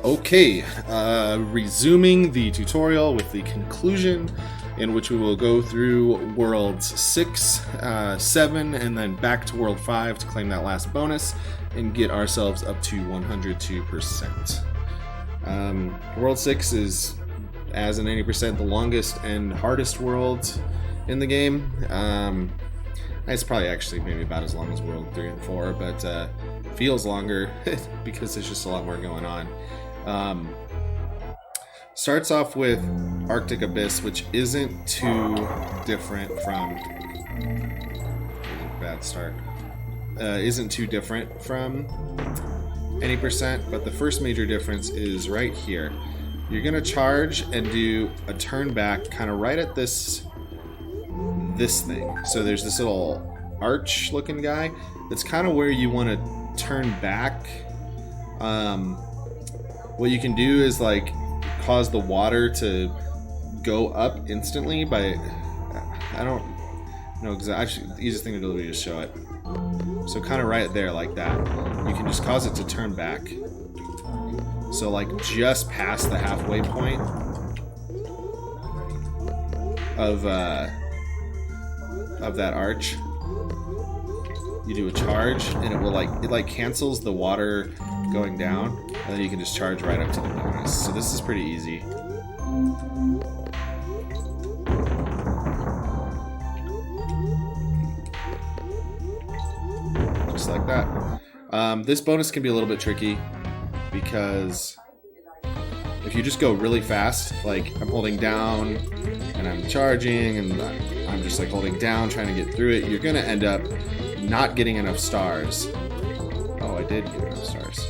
Okay, resuming the tutorial with the conclusion, in which we will go through worlds 6, 7, and then back to world 5 to claim that last bonus and get ourselves up to 102%. World 6 is, as in 80%, the longest and hardest world in the game. It's probably actually maybe about as long as world 3 and 4, but feels longer because there's just a lot more going on. Starts off with Arctic Abyss, which isn't too different from bad start. Isn't too different from any percent, but the first major difference is right here. You're gonna charge and do a turn back, kind of right at this thing. So there's this little arch-looking guy. That's kind of where you want to turn back. What you can do is like cause the water to go up instantly by, I don't know exactly. Actually, the easiest thing to do is just show it. So kind of right there like that. You can just cause it to turn back. So like just past the halfway point of that arch, you do a charge and it will it cancels the water going down, and then you can just charge right up to the bonus. So this is pretty easy. Just like that. This bonus can be a little bit tricky because if you just go really fast, like I'm holding down and I'm charging and I'm just like holding down trying to get through it, you're gonna end up not getting enough stars. Oh, I did get enough stars.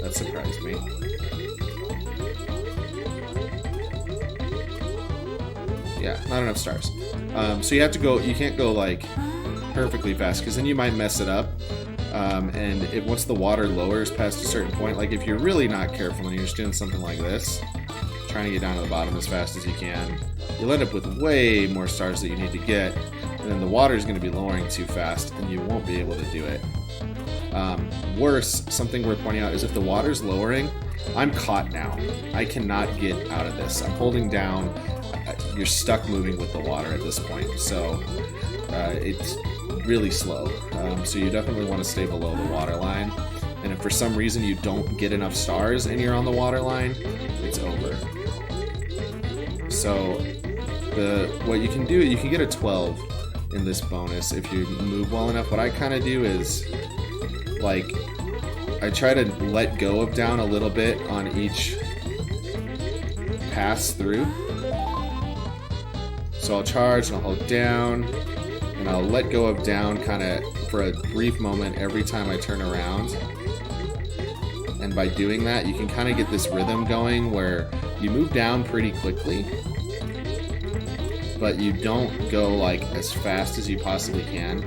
That surprised me. Yeah, not enough stars. So you have to go, you can't go like perfectly fast because then you might mess it up. And once the water lowers past a certain point, like if you're really not careful and you're just doing something like this, trying to get down to the bottom as fast as you can, you'll end up with way more stars that you need to get, and then the water is going to be lowering too fast and you won't be able to do it. Worse, something worth pointing out is if the water's lowering, I'm caught now. I cannot get out of this. I'm holding down. You're stuck moving with the water at this point, so it's really slow. So you definitely want to stay below the water line, and if for some reason you don't get enough stars and you're on the water line, it's over. So what you can do, you can get a 12 in this bonus if you move well enough. What I kind of do is like I try to let go of down a little bit on each pass through. So I'll charge and I'll hold down and I'll let go of down kind of for a brief moment every time I turn around. And by doing that, you can kind of get this rhythm going where you move down pretty quickly, but you don't go like as fast as you possibly can.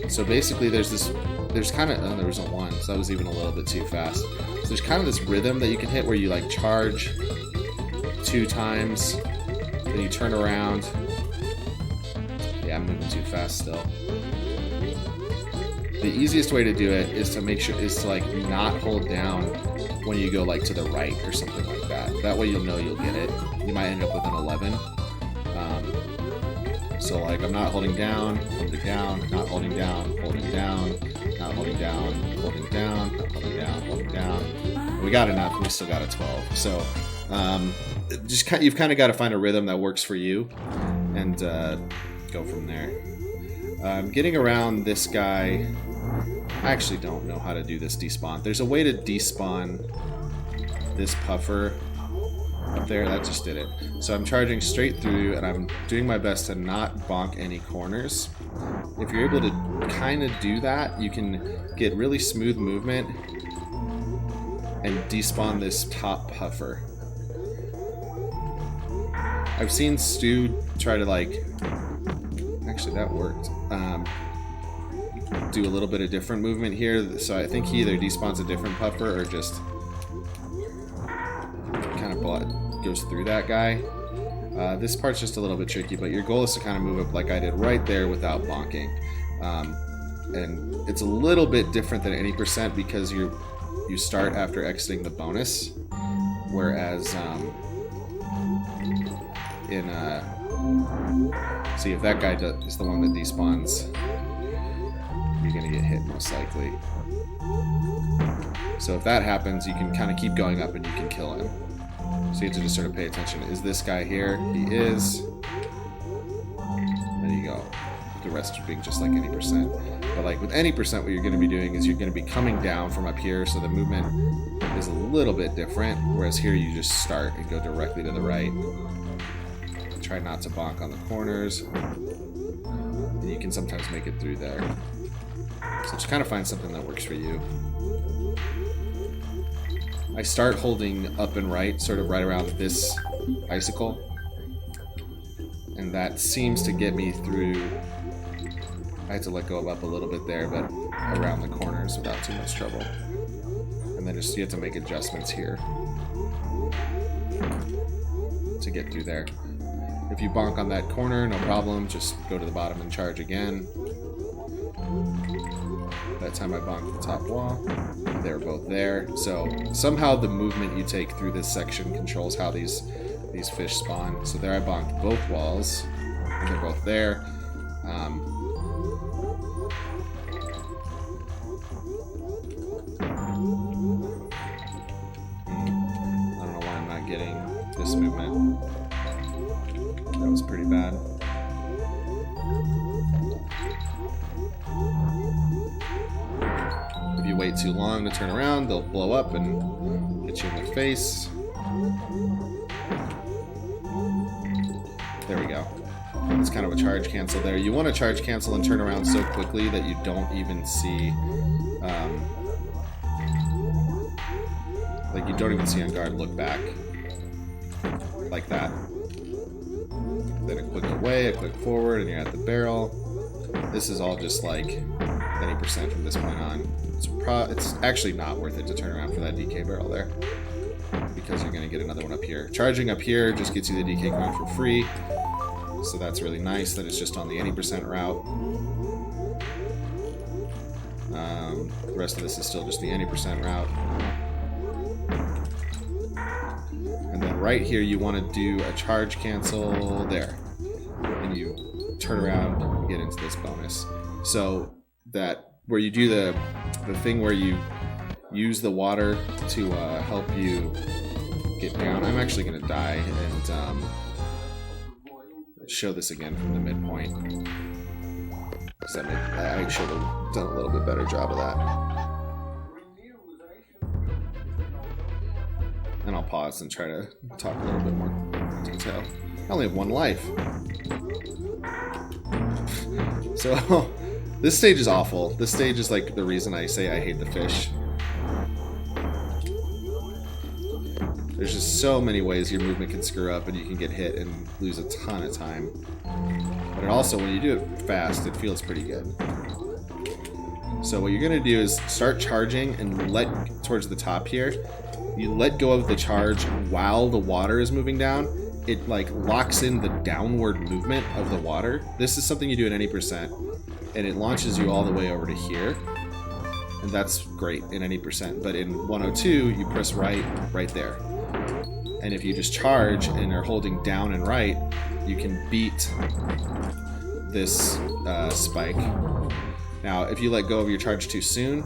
So basically there's kind of, there was a 1, so that was even a little bit too fast. So there's kind of this rhythm that you can hit where you like charge 2 times, then you turn around. Yeah, I'm moving too fast still. The easiest way to do it is to like not hold down when you go like to the right or something like that. That way you'll know you'll get it. You might end up with an 11. So like I'm not holding down, holding down, not holding down, holding down, not holding down, holding down, not holding down, holding down. We got enough. We still got a 12. So you've kind of got to find a rhythm that works for you and go from there. Getting around this guy, I actually don't know how to do this despawn. There's a way to despawn this puffer up there. That just did it. So I'm charging straight through and I'm doing my best to not bonk any corners. If you're able to kind of do that, you can get really smooth movement and despawn this top puffer. I've seen Stu try to like, actually that worked, do a little bit of different movement here. So I think he either despawns a different puffer or just kind of goes through that guy. This part's just a little bit tricky, but your goal is to kind of move up like I did right there without bonking. And it's a little bit different than any percent because you start after exiting the bonus, whereas see if that guy is the one that despawns, you're gonna get hit most likely. So if that happens, you can kind of keep going up and you can kill him. So you have to just sort of pay attention. Is this guy here? He is. There you go. The rest being just like any percent. But like with any percent, what you're going to be doing is you're going to be coming down from up here, so the movement is a little bit different. Whereas here you just start and go directly to the right. Try not to bonk on the corners. And you can sometimes make it through there. So just kind of find something that works for you. I start holding up and right, sort of right around this icicle. And that seems to get me through. I had to let go of up a little bit there, but around the corners without too much trouble. And then just you have to make adjustments here to get through there. If you bonk on that corner, no problem. Just go to the bottom and charge again. That time I bonked the top wall. They were both there. So somehow the movement you take through this section controls how these fish spawn. So there I bonked both walls. And they're both there. I don't know why I'm not getting this movement. That was pretty bad. If you wait too long to turn around, they'll blow up and hit you in the face. There we go. It's kind of a charge cancel there. You want to charge cancel and turn around so quickly that you don't even see, like you don't even see on guard look back. Like that. Then a quick away, a quick forward, and you're at the barrel. This is all just like any percent from this point on. It's actually not worth it to turn around for that DK barrel there, because you're going to get another one up here. Charging up here just gets you the DK coin for free, so that's really nice that it's just on the any percent route. The rest of this is still just the any percent route. And then right here you want to do a charge cancel there, and you turn around and get into this bonus. So that where you do the thing where you use the water to help you get down. I'm actually going to die and show this again from the midpoint. I should have done a little bit better job of that. And I'll pause and try to talk a little bit more detail. I only have one life. So, this stage is awful. This stage is like the reason I say I hate the fish. There's just so many ways your movement can screw up and you can get hit and lose a ton of time. But it also, when you do it fast, it feels pretty good. So what you're going to do is start charging and let towards the top here. You let go of the charge while the water is moving down. It like locks in the downward movement of the water. This is something you do at any percent, and it launches you all the way over to here. And that's great in any percent. But in 102, you press right there. And if you just charge and are holding down and right, you can beat this spike. Now, if you let go of your charge too soon,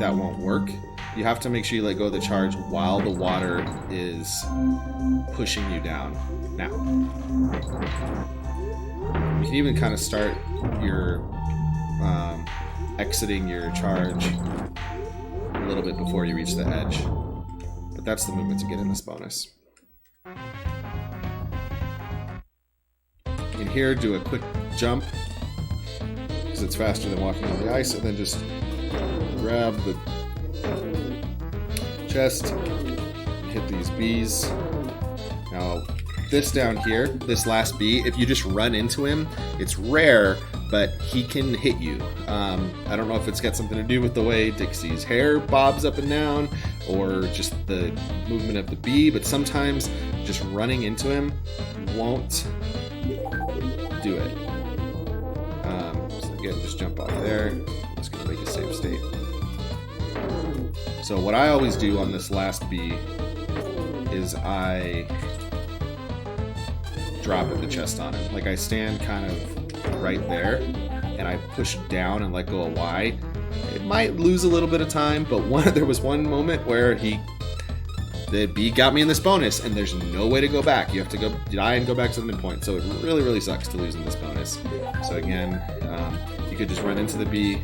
that won't work. You have to make sure you let go of the charge while the water is pushing you down. Now, you can even kind of start your exiting your charge a little bit before you reach the edge. But that's the movement to get in this bonus. In here, do a quick jump, because it's faster than walking on the ice, and then just grab the chest, hit these bees. Now, this down here, this last bee, if you just run into him, it's rare, but he can hit you. I don't know if it's got something to do with the way Dixie's hair bobs up and down, or just the movement of the bee, but sometimes just running into him won't do it. Again, just jump off there. Just gonna make a save state. So what I always do on this last bee is I drop at the chest on him. Like I stand kind of right there and I push down and let go of Y. It might lose a little bit of time, but there was one moment where the bee got me in this bonus and there's no way to go back. You have to go die and go back to the midpoint. So it really, really sucks to lose in this bonus. So again, you could just run into the bee.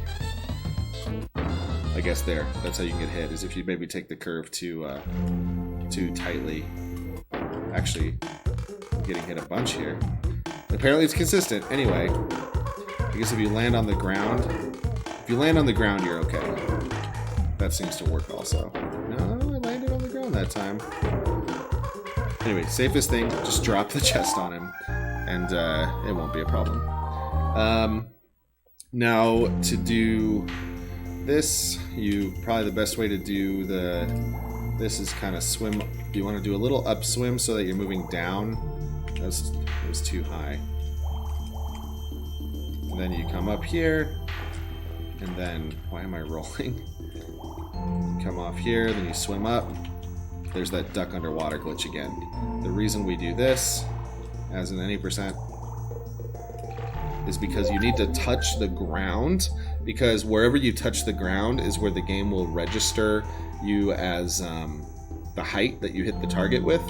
I guess there. That's how you can get hit, is if you maybe take the curve too tightly. Actually, I'm getting hit a bunch here. Apparently it's consistent. Anyway, I guess if you land on the ground, you're okay. That seems to work also. No, I landed on the ground that time. Anyway, safest thing, just drop the chest on him, and it won't be a problem. Now, to do this, probably the best way to do this is kind of swim. You want to do a little upswim so that you're moving down. It was too high. And then you come up here, and then, why am I rolling? You come off here, then you swim up. There's that duck underwater glitch again. The reason we do this, as in any percent, is because you need to touch the ground, because wherever you touch the ground is where the game will register you as the height that you hit the target with.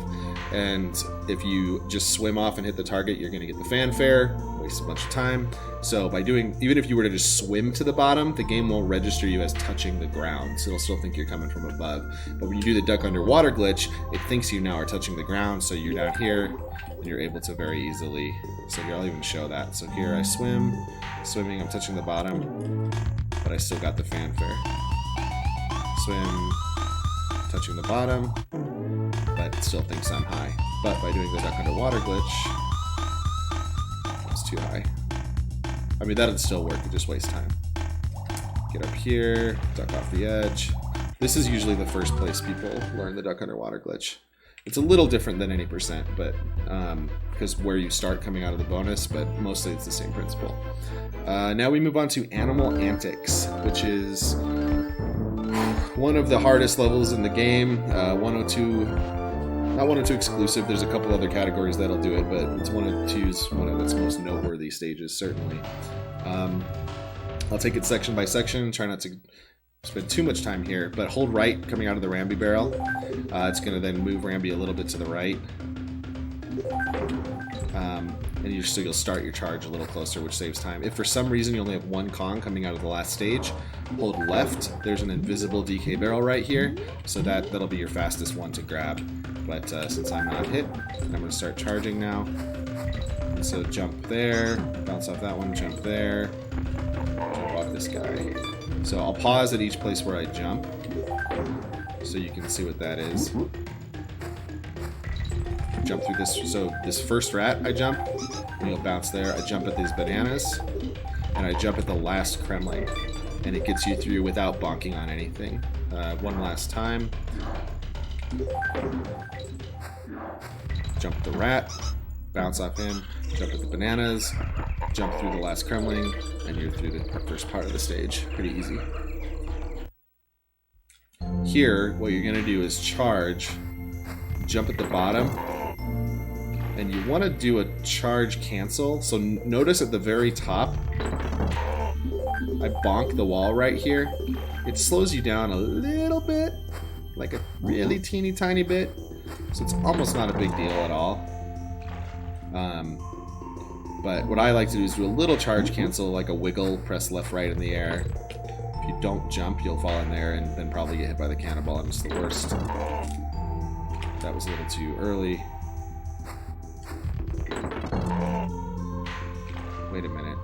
And if you just swim off and hit the target, you're going to get the fanfare, waste a bunch of time. So by even if you were to just swim to the bottom, the game won't register you as touching the ground, so it'll still think you're coming from above. But when you do the duck underwater glitch, it thinks you now are touching the ground, so you're down here, and you're able to very easily. So here, I'll even show that. So here I swimming, I'm touching the bottom, but I still got the fanfare. Swim, touching the bottom, but it still thinks I'm high. But by doing the duck underwater glitch, it's too high. I mean, that'd still work, it just wastes time. Get up here, duck off the edge. This is usually the first place people learn the duck underwater glitch. It's a little different than any percent, but because where you start coming out of the bonus, but mostly it's the same principle. Now we move on to Animal Antics, which is one of the hardest levels in the game. 102, not 102 exclusive, there's a couple other categories that'll do it, but it's 102's one of its most noteworthy stages, certainly. I'll take it section by section, try not to spend too much time here, but hold right coming out of the Ramby barrel. It's going to then move Ramby a little bit to the right. And you'll start your charge a little closer, which saves time. If for some reason you only have one Kong coming out of the last stage, hold left. There's an invisible DK barrel right here, so that'll be your fastest one to grab. But since I'm not hit, I'm going to start charging now. And so jump there, bounce off that one, jump there, jump off this guy. So I'll pause at each place where I jump, so you can see what that is. Jump through this. So this first rat, I jump, and you'll bounce there. I jump at these bananas, and I jump at the last Kremling, and it gets you through without bonking on anything. One last time. Jump at the rat, bounce off him, jump at the bananas, jump through the last Kremling, and you're through the first part of the stage. Pretty easy. Here, what you're going to do is charge, jump at the bottom, and you want to do a charge cancel. So notice at the very top, I bonk the wall right here. It slows you down a little bit, like a really teeny tiny bit. So it's almost not a big deal at all. But what I like to do is do a little charge cancel, like a wiggle, press left, right in the air. If you don't jump, you'll fall in there and then probably get hit by the cannonball, and it's the worst. That was a little too early. Wait a minute.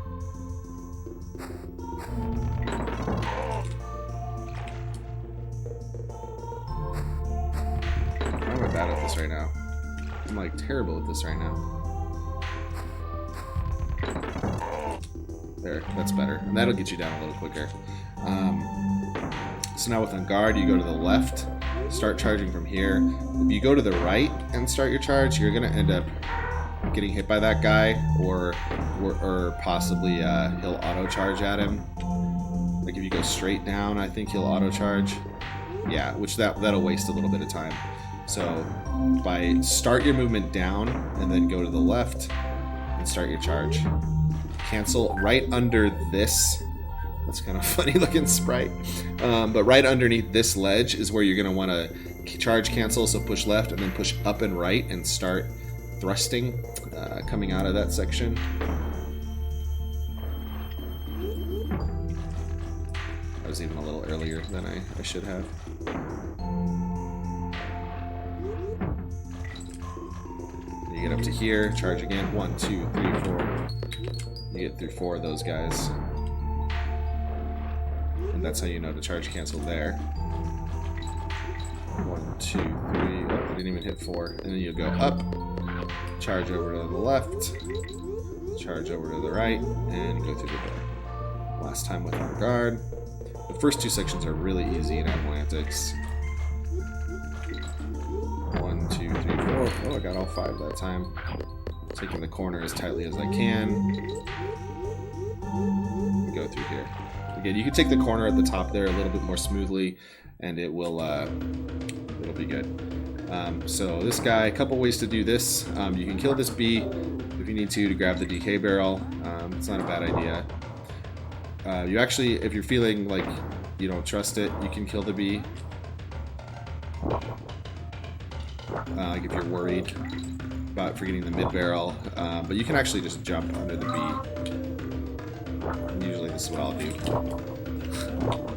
Why am I bad at this right now? I'm like terrible at this right now. There, that's better. And that'll get you down a little quicker. So now with On Guard, you go to the left, start charging from here. If you go to the right and start your charge, you're going to end up getting hit by that guy, or possibly he'll auto charge at him. Like if you go straight down, I think he'll auto charge. Yeah, which that'll waste a little bit of time. So start your movement down and then go to the left and start your charge. Cancel right under this. That's kind of funny looking sprite. But right underneath this ledge is where you're going to want to charge cancel. So push left and then push up and right and start thrusting coming out of that section. I was even a little earlier than I should have. You get up to here, charge again. 1, 2, 3, 4. You get through 4 of those guys. And that's how you know to charge cancel there. 1, 2, 3. Oh, I didn't even hit 4. And then you go up, charge over to the left, charge over to the right, and go through the door. Last time with our guard. The first 2 sections are really easy in Antics. 1, 2, 3, 4. Oh, I got all 5 that time. Taking the corner as tightly as I can. And go through here. Again, you can take the corner at the top there a little bit more smoothly, and it will it'll be good. So this guy, a couple ways to do this. You can kill this bee if you need to grab the DK barrel. It's not a bad idea. You actually, if you're feeling like you don't trust it, you can kill the bee. Like if you're worried about forgetting the mid barrel, but you can actually just jump under the bee. And usually this is what I'll do.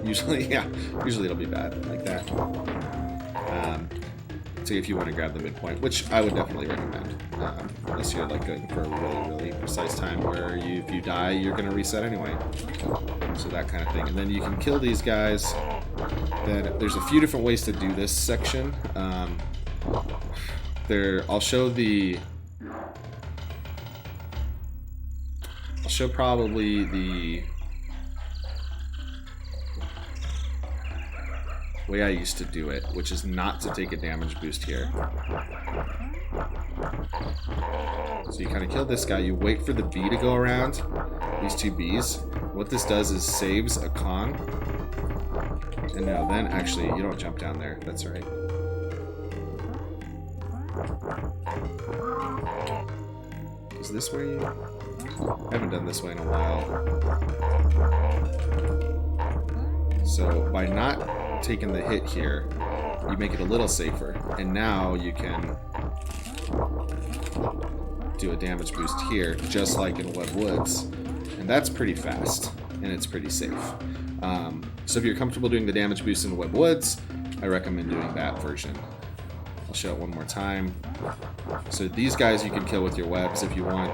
Usually it'll be bad like that. So if you want to grab the midpoint, which I would definitely recommend, unless you're like going for a really, really precise time where if you die, you're going to reset anyway. So that kind of thing. And then you can kill these guys. Then there's a few different ways to do this section. I'll show probably the way I used to do it, which is not to take a damage boost here. So you kind of kill this guy, you wait for the bee to go around, these 2 bees. What this does is saves a Kong. And now then, actually, you don't jump down there, that's right. Is this where you... I haven't done this way in a while. So by not taking the hit here, you make it a little safer. And now you can do a damage boost here, just like in Web Woods. And that's pretty fast, and it's pretty safe. So if you're comfortable doing the damage boost in Web Woods, I recommend doing that version. I'll show it one more time. So these guys you can kill with your webs if you want.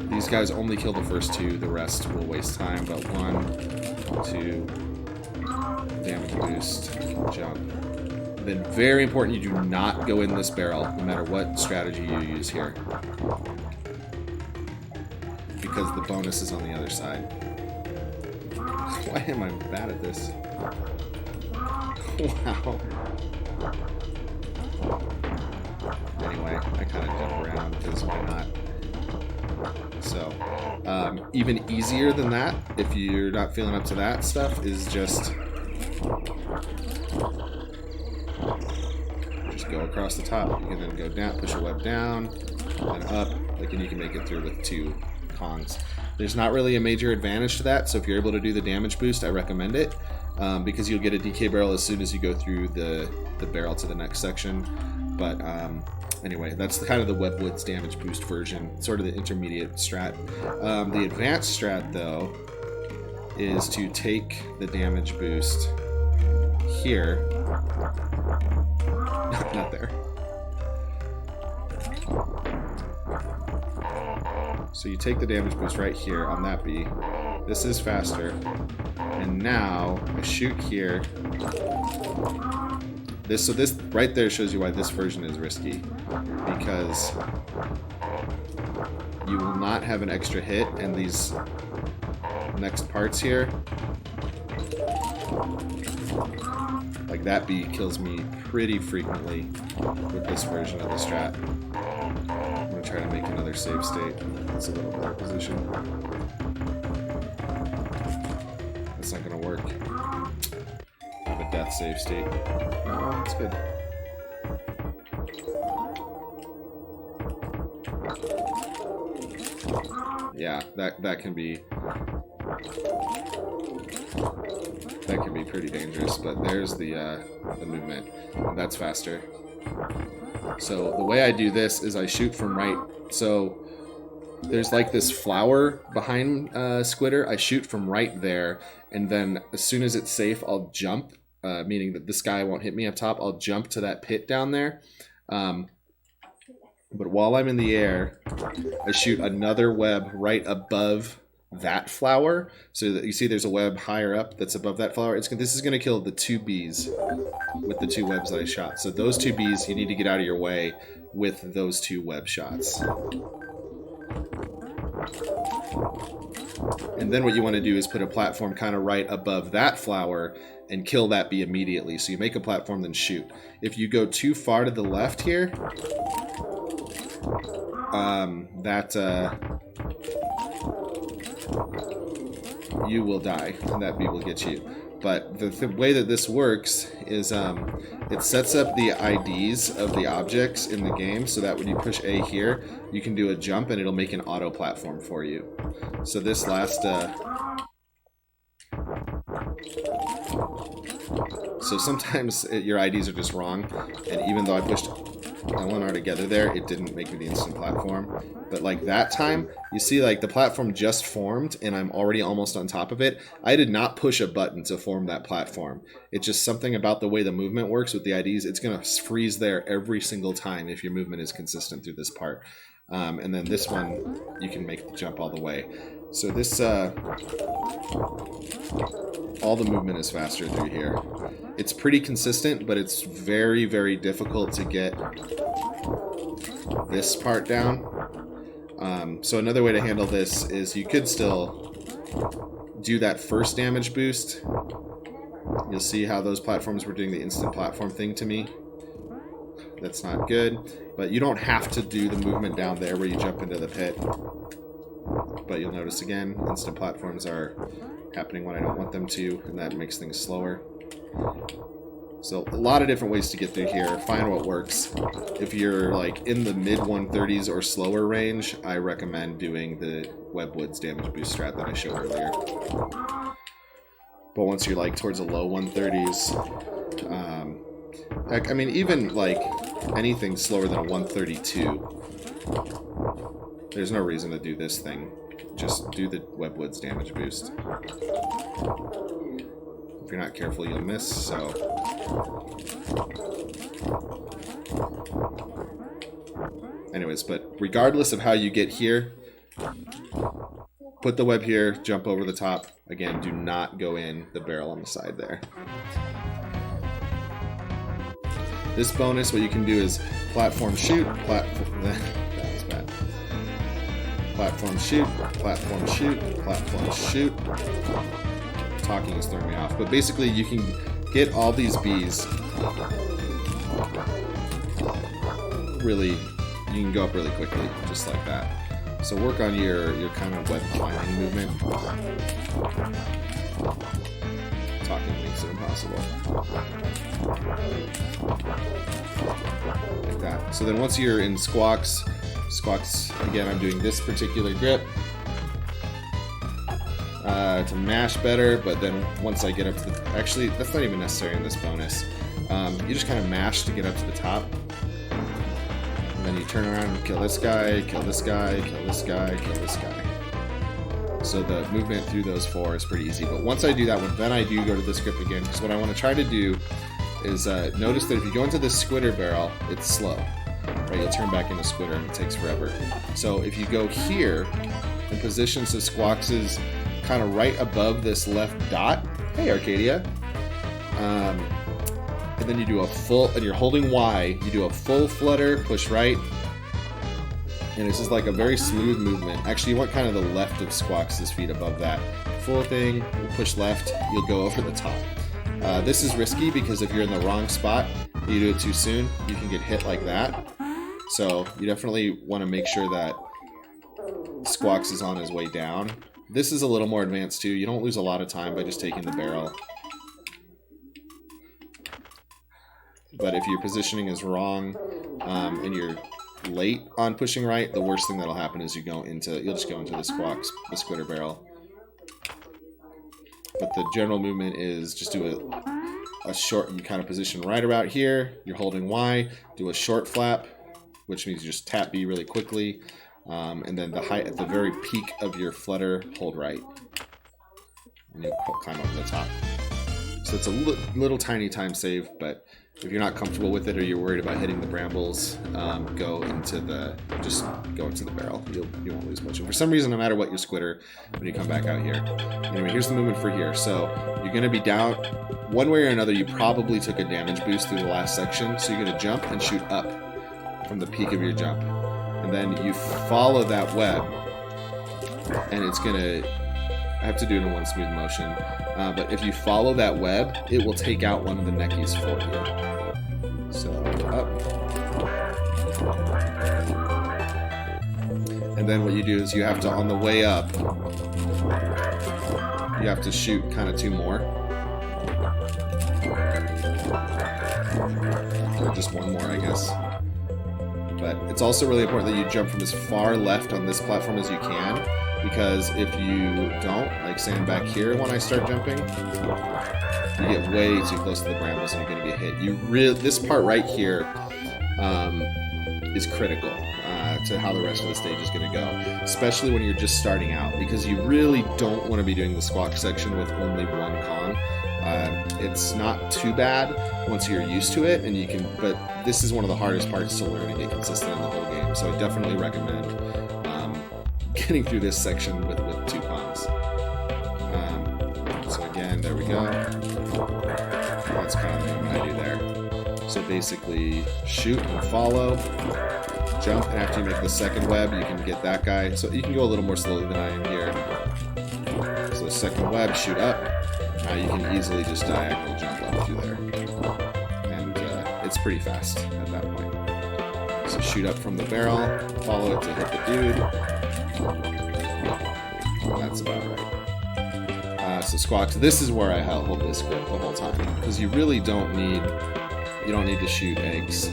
These guys only kill the first 2, the rest will waste time, but 1, 2, damage boost, jump. Then very important, you do not go in this barrel, no matter what strategy you use here. Because the bonus is on the other side. Why am I bad at this? Wow. Anyway, I kind of jump around because why not? So, even easier than that, if you're not feeling up to that stuff, is just go across the top. You can then go down, push your web down, and up, and you can make it through with 2 Kongs. There's not really a major advantage to that, so if you're able to do the damage boost, I recommend it. Because you'll get a DK barrel as soon as you go through the barrel to the next section. But anyway, that's kind of the Web Woods damage boost version, sort of the intermediate strat. The advanced strat, though, is to take the damage boost here. Not there. So you take the damage boost right here on that bee. This is faster. And now I shoot here. This right there shows you why this version is risky, because you will not have an extra hit, and these next parts here, like Like that bee kills me pretty frequently with this version of the strat. I'm gonna try to make another save state. It's a little better position. That's not gonna work. I have a death save state. Oh, that's good. Yeah, that can be pretty dangerous, but there's the movement, and that's faster. So the way I do this is I shoot from right. So there's like this flower behind Squitter. I shoot from right there, and then as soon as it's safe, I'll jump, meaning that this guy won't hit me up top. I'll jump to that pit down there. But while I'm in the air, I shoot another web right above that flower, so that you see there's a web higher up that's above that flower. This is going to kill the 2 bees with the 2 webs that I shot. So those 2 bees, you need to get out of your way with those 2 web shots. And then what you want to do is put a platform kind of right above that flower and kill that bee immediately. So you make a platform, then shoot. If you go too far to the left here, you will die, and that bee will get you. But the way that this works is it sets up the IDs of the objects in the game so that when you push A here, you can do a jump and it'll make an auto platform for you. So this last so sometimes your IDs are just wrong, and even though I pushed L1R together there, it didn't make me the instant platform. But like that time, you see like the platform just formed and I'm already almost on top of it. I did not push a button to form that platform. It's just something about the way the movement works with the IDs. It's going to freeze there every single time if your movement is consistent through this part. And then this one, you can make the jump all the way. So this, all the movement is faster through here. It's pretty consistent, but it's very, very difficult to get this part down. So another way to handle this is you could still do that first damage boost. You'll see how those platforms were doing the instant platform thing to me. That's not good, but you don't have to do the movement down there where you jump into the pit. But you'll notice again, instant platforms are happening when I don't want them to, and that makes things slower. So a lot of different ways to get through here. Find what works. If you're like in the mid 130s or slower range, I recommend doing the Webwoods damage boost strat that I showed earlier. But once you're like towards the low 130s, I mean even like anything slower than a 132, there's no reason to do this thing. Just do the Webwoods damage boost. If you're not careful, you'll miss, so... Anyways, but regardless of how you get here, put the web here, jump over the top. Again, do not go in the barrel on the side there. This bonus, what you can do is platform shoot, platform... that was bad. Platform shoot, platform shoot, platform shoot. Talking is throwing me off, but basically you can get all these bees really, you can go up really quickly, just like that. So work on your kind of web climbing movement. Talking makes it impossible. Like that. So then once you're in squawks, again, I'm doing this particular grip to mash better, but then once I get up to the... Actually, that's not even necessary in this bonus. You just kind of mash to get up to the top. And then you turn around and kill this guy, kill this guy, kill this guy, kill this guy. So the movement through those 4 is pretty easy. But once I do that one, then I do go to the script again, because what I want to try to do is notice that if you go into this squitter barrel, it's slow. Right? You'll turn back into squitter and it takes forever. So if you go here and position so Squawks is kind of right above this left dot. Hey, Arcadia. And then you do a full, and you're holding Y, you do a full flutter, push right, and this is like a very smooth movement. Actually, you want kind of the left of Squawks' feet above that. Full thing, you push left, you'll go over the top. This is risky because if you're in the wrong spot, you do it too soon, you can get hit like that. So you definitely want to make sure that Squawks is on his way down. This is a little more advanced too. You don't lose a lot of time by just taking the barrel. But if your positioning is wrong and you're late on pushing right, the worst thing that'll happen is you'll just go into the squitter barrel. But the general movement is just do a short, you kind of position right about here. You're holding Y, do a short flap, which means you just tap B really quickly. And then at the very peak of your flutter, hold right. And you'll climb up to the top. So it's a little tiny time save, but if you're not comfortable with it or you're worried about hitting the brambles, go into the barrel. You won't lose much. And for some reason, no matter what you squitter, when you come back out here. Anyway, here's the movement for here. So you're going to be down. One way or another, you probably took a damage boost through the last section. So you're going to jump and shoot up from the peak of your jump. And then you follow that web. And it's going to... I have to do it in one smooth motion. But if you follow that web, it will take out one of the neckies for you. So, up. And then what you do is you have to, on the way up, you have to shoot kind of 2 more. Or just 1 more, I guess. But it's also really important that you jump from as far left on this platform as you can. Because if you don't, like say I'm back here when I start jumping, you get way too close to the brambles and you're going to get hit. This part right here is critical to how the rest of the stage is going to go, especially when you're just starting out, because you really don't want to be doing the squawk section with only 1 con. It's not too bad once you're used to it, but this is one of the hardest parts to learn and get consistent in the whole game. So I definitely recommend getting through this section with 2 cons. So again, there we go. That's kind of the movement I do there. So basically, shoot and follow, jump, and after you make the second web, you can get that guy. So you can go a little more slowly than I am here. So second web, shoot up. Now you can easily just diagonal jump up through there. And it's pretty fast at that point. So shoot up from the barrel, follow it to hit the dude. That's about right. So squawks. This is where I hold this grip the whole time because you really don't need to shoot eggs.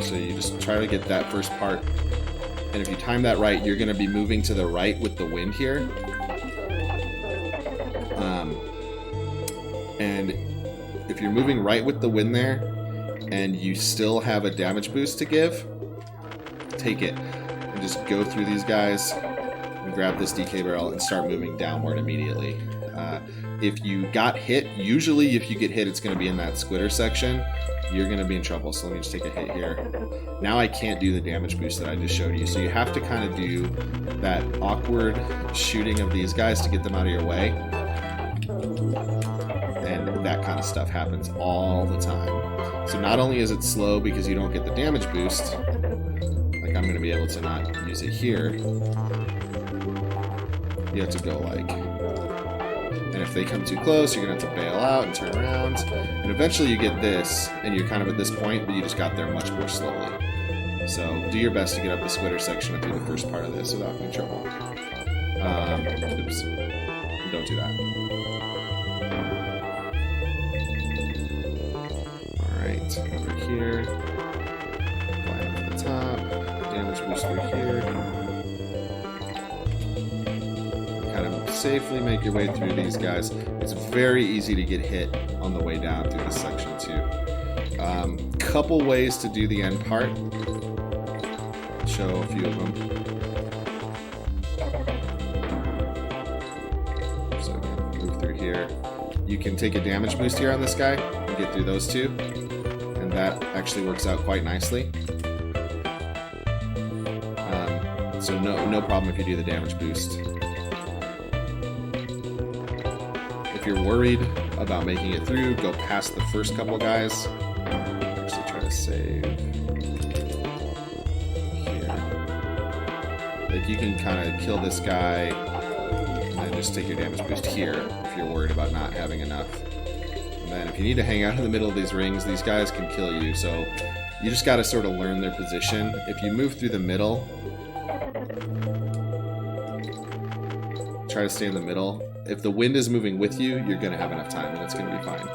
So you just try to get that first part, and if you time that right, you're going to be moving to the right with the wind here. And if you're moving right with the wind there, and you still have a damage boost to give, take it. And just go through these guys and grab this DK barrel and start moving downward immediately. If you got hit, usually if you get hit, it's going to be in that squitter section. You're going to be in trouble, so let me just take a hit here. Now I can't do the damage boost that I just showed you, so you have to kind of do that awkward shooting of these guys to get them out of your way. And that kind of stuff happens all the time. So not only is it slow because you don't get the damage boost, like I'm going to be able to not use it here, you have to go like, and if they come too close, you're going to have to bail out and turn around, and eventually you get this, and you're kind of at this point, but you just got there much more slowly. So do your best to get up the squitter section and through the first part of this without any trouble. Oops. Don't do that. Alright, over here. Climb up the top. Damage boost through here. Kind of safely make your way through these guys. It's very easy to get hit on the way down through this section too. Couple ways to do the end part. I'll show a few of them. So again, move through here. You can take a damage boost here on this guy and get through those two, and that actually works out quite nicely. So no problem if you do the damage boost. If you're worried about making it through, go past the first couple guys. Actually try to save here. Like you can kind of kill this guy and just take your damage boost here if you're worried about not having enough. And then if you need to hang out in the middle of these rings, these guys can kill you, so you just got to sort of learn their position. If you move through the middle, try to stay in the middle. If the wind is moving with you, you're going to have enough time, and it's going to be fine.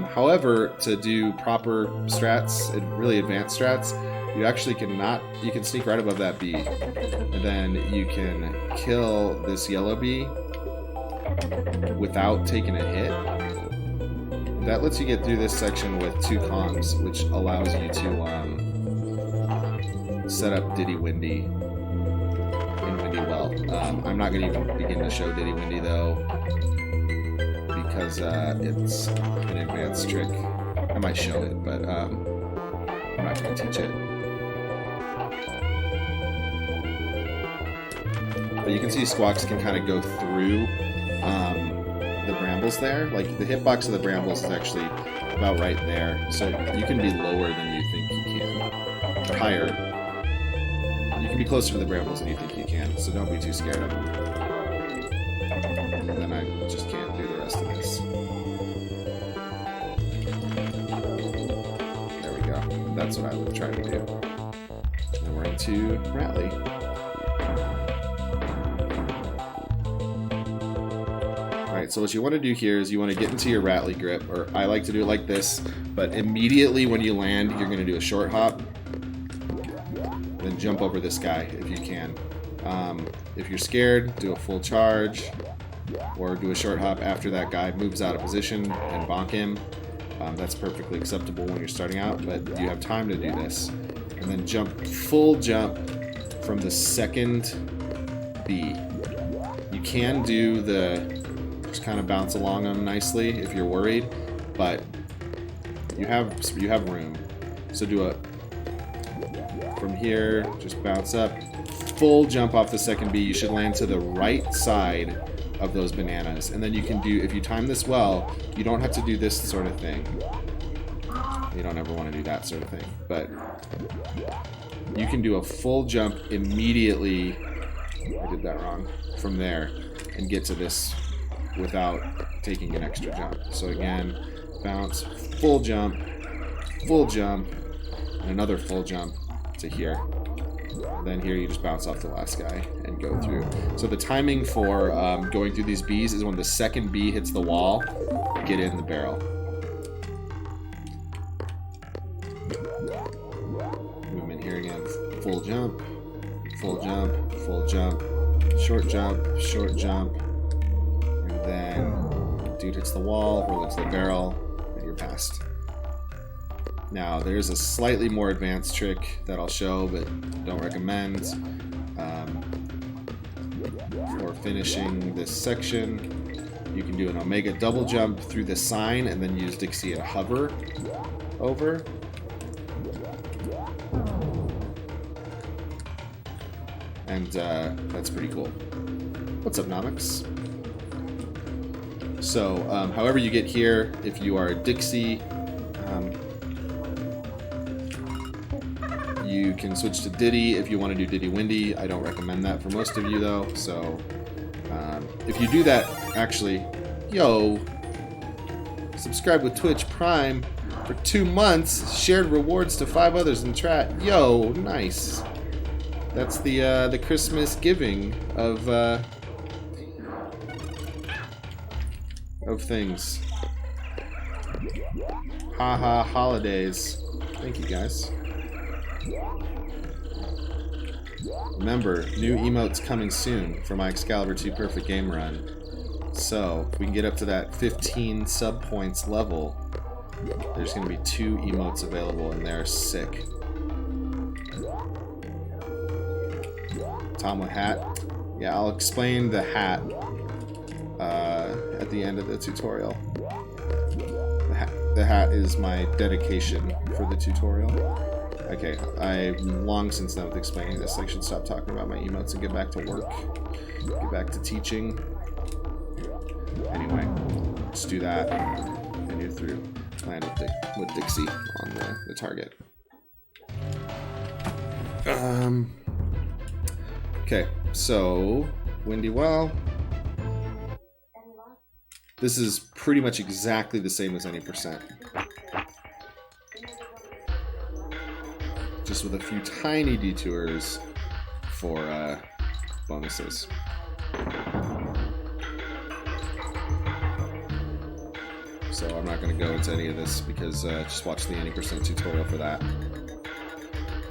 However, to do proper strats, really advanced strats, you actually cannot. You can sneak right above that bee, and then you can kill this yellow bee without taking a hit. That lets you get through this section with 2 comms, which allows you to set up Diddy Windy in Windy Well. I'm not going to even begin to show Diddy Windy though, because it's an advanced trick. I might show it, but I'm not going to teach it. But you can see Squawks can kind of go through the brambles there. Like, the hitbox of the brambles is actually about right there. So you can be lower than you think you can. Or higher. You can be closer to the brambles than you think you can, so don't be too scared of them. And then I just can't do the rest of this. There we go. That's what I would try to do. And we're into Rattly. So what you want to do here is you want to get into your Rattly grip, or I like to do it like this, but immediately when you land, you're going to do a short hop, then jump over this guy if you can. If you're scared, do a full charge, or do a short hop after that guy moves out of position and bonk him. That's perfectly acceptable when you're starting out, but you have time to do this. And then full jump from the second B. You can do just kind of bounce along them nicely if you're worried, but you have room. So do a from here, just bounce up, full jump off the second B. You should land to the right side of those bananas, and then you can do, if you time this well, you don't have to do this sort of thing. You don't ever want to do that sort of thing, but you can do a full jump immediately. I did that wrong. From there, and get to this without taking an extra jump. So again, bounce, full jump, and another full jump to here. Then here you just bounce off the last guy and go through. So the timing for going through these bees is when the second bee hits the wall, get in the barrel. Movement here again, full jump, short jump, and then dude hits the wall, roll into the barrel, and you're past. Now, there's a slightly more advanced trick that I'll show, but don't recommend. For finishing this section, you can do an Omega double jump through the sign and then use Dixie and hover over. And that's pretty cool. What's up, Nomics? So, however you get here, if you are a Dixie, you can switch to Diddy if you want to do Diddy Windy. I don't recommend that for most of you, though. So, if you do that, actually, subscribe with Twitch Prime for 2 months. Shared rewards to 5 others in chat. Nice. That's the Christmas giving of things. Haha, holidays. Thank you, guys. Remember, new emotes coming soon for my Excalibur 2 Perfect Game Run. So, if we can get up to that 15 sub points level, there's going to be 2 emotes available, and they're sick. Tom with hat. Yeah, I'll explain the hat at the end of the tutorial. The hat is my dedication for the tutorial. Okay, I'm long since done with explaining this. I should stop talking about my emotes and get back to work. Get back to teaching. Anyway, let's do that, and you're through. Land with Dixie on the target. Okay, so Windy Well, This is pretty much exactly the same as any percent. Just with a few tiny detours for bonuses. So I'm not going to go into any of this because just watch the any percent tutorial for that.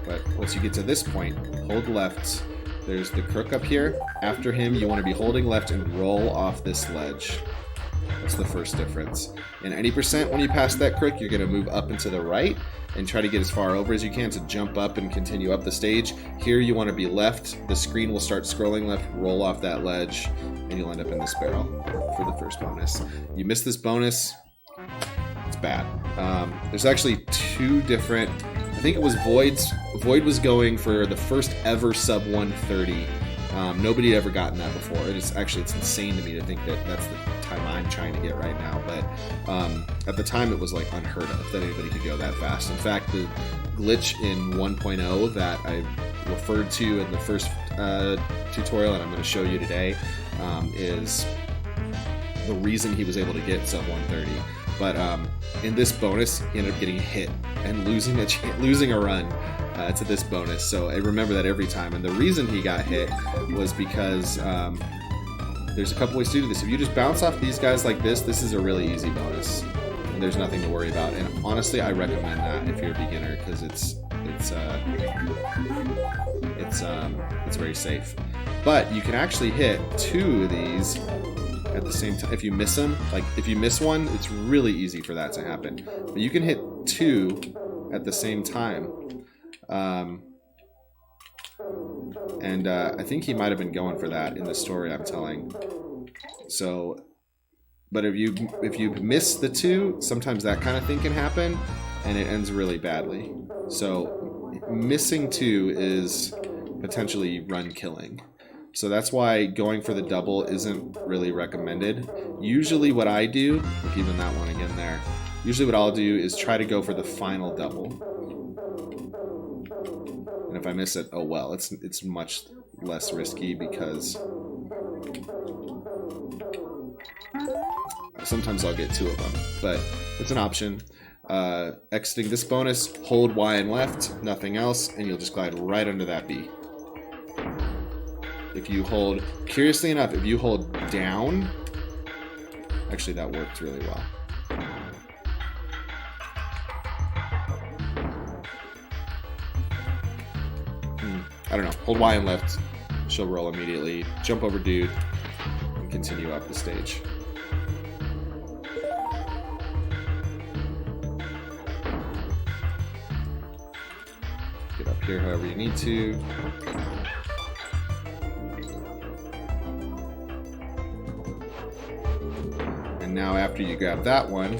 But once you get to this point, hold left. There's the crook up here. After him, you want to be holding left and roll off this ledge. That's the first difference. In any percent, when you pass that crook, you're going to move up and to the right and try to get as far over as you can to jump up and continue up the stage. Here you want to be left. The screen will start scrolling left, roll off that ledge, and you'll end up in this barrel for the first bonus. You miss this bonus, it's bad. There's actually two different... I think it was Void's. Void was going for the first ever sub 130. Nobody had ever gotten that before. It's insane to me to think that that's the time I'm trying to get right now. But at the time, it was like unheard of that anybody could go that fast. In fact, the glitch in 1.0 that I referred to in the first tutorial, and I'm going to show you today, is the reason he was able to get sub 130. But in this bonus, he ended up getting hit and losing a run to this bonus. So I remember that every time. And the reason he got hit was because there's a couple ways to do this. If you just bounce off these guys like this, this is a really easy bonus. And there's nothing to worry about. And honestly, I recommend that if you're a beginner because it's very safe. But you can actually hit two of these at the same time. If you miss them, like if you miss one, it's really easy for that to happen. But you can hit two at the same time. I think he might have been going for that in the story I'm telling. So, but if you miss the two, sometimes that kind of thing can happen, and it ends really badly. So, missing two is potentially run killing. So that's why going for the double isn't really recommended. Usually what I do, like even that one again there, usually what I'll do is try to go for the final double. And if I miss it, oh well, it's much less risky because sometimes I'll get two of them, but it's an option. Exiting this bonus, hold Y and left, nothing else, and you'll just glide right under that B. If you hold, curiously enough, if you hold down, actually that worked really well. I don't know, hold Y and left, she'll roll immediately, jump over dude, and continue up the stage. Get up here however you need to. And now after you grab that one,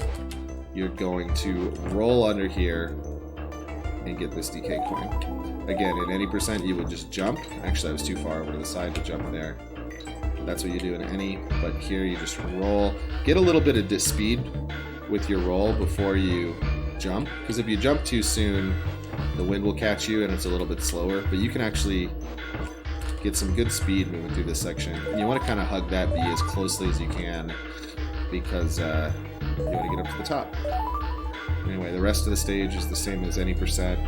you're going to roll under here and get this DK coin. Again, at any percent you would just jump. Actually, I was too far over to the side to jump there. That's what you do in any, but here you just roll. Get a little bit of speed with your roll before you jump, because if you jump too soon, the wind will catch you and it's a little bit slower, but you can actually get some good speed moving through this section. And you want to kind of hug that B as closely as you can, because you want to get up to the top. Anyway, the rest of the stage is the same as any percent.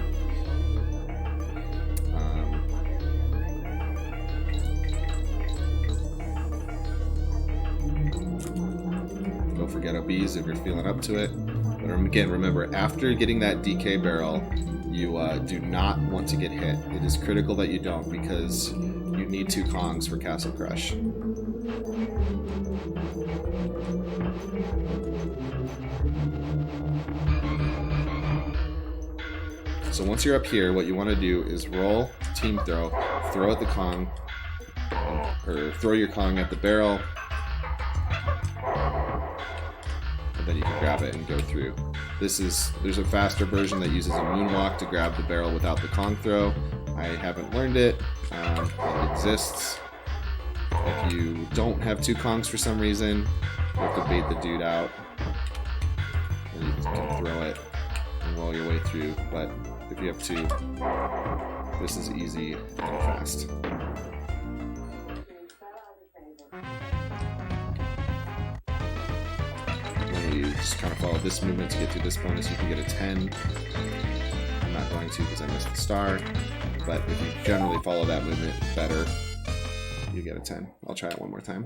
Don't forget OBs if you're feeling up to it. But again, remember, after getting that DK barrel, you do not want to get hit. It is critical that you don't, because you need 2 Kongs for Castle Crush. So once you're up here, what you want to do is roll, team throw at the Kong, or throw your Kong at the barrel, and then you can grab it and go through. There's a faster version that uses a moonwalk to grab the barrel without the Kong throw. I haven't learned it. It exists. If you don't have 2 Kongs for some reason, you have to bait the dude out, and you can throw it and roll your way through. But if you have 2, this is easy and fast. you just kind of follow this movement to get to this bonus, you can get a 10. I'm not going to because I missed the star, but if you generally follow that movement better, you get a 10. I'll try it one more time.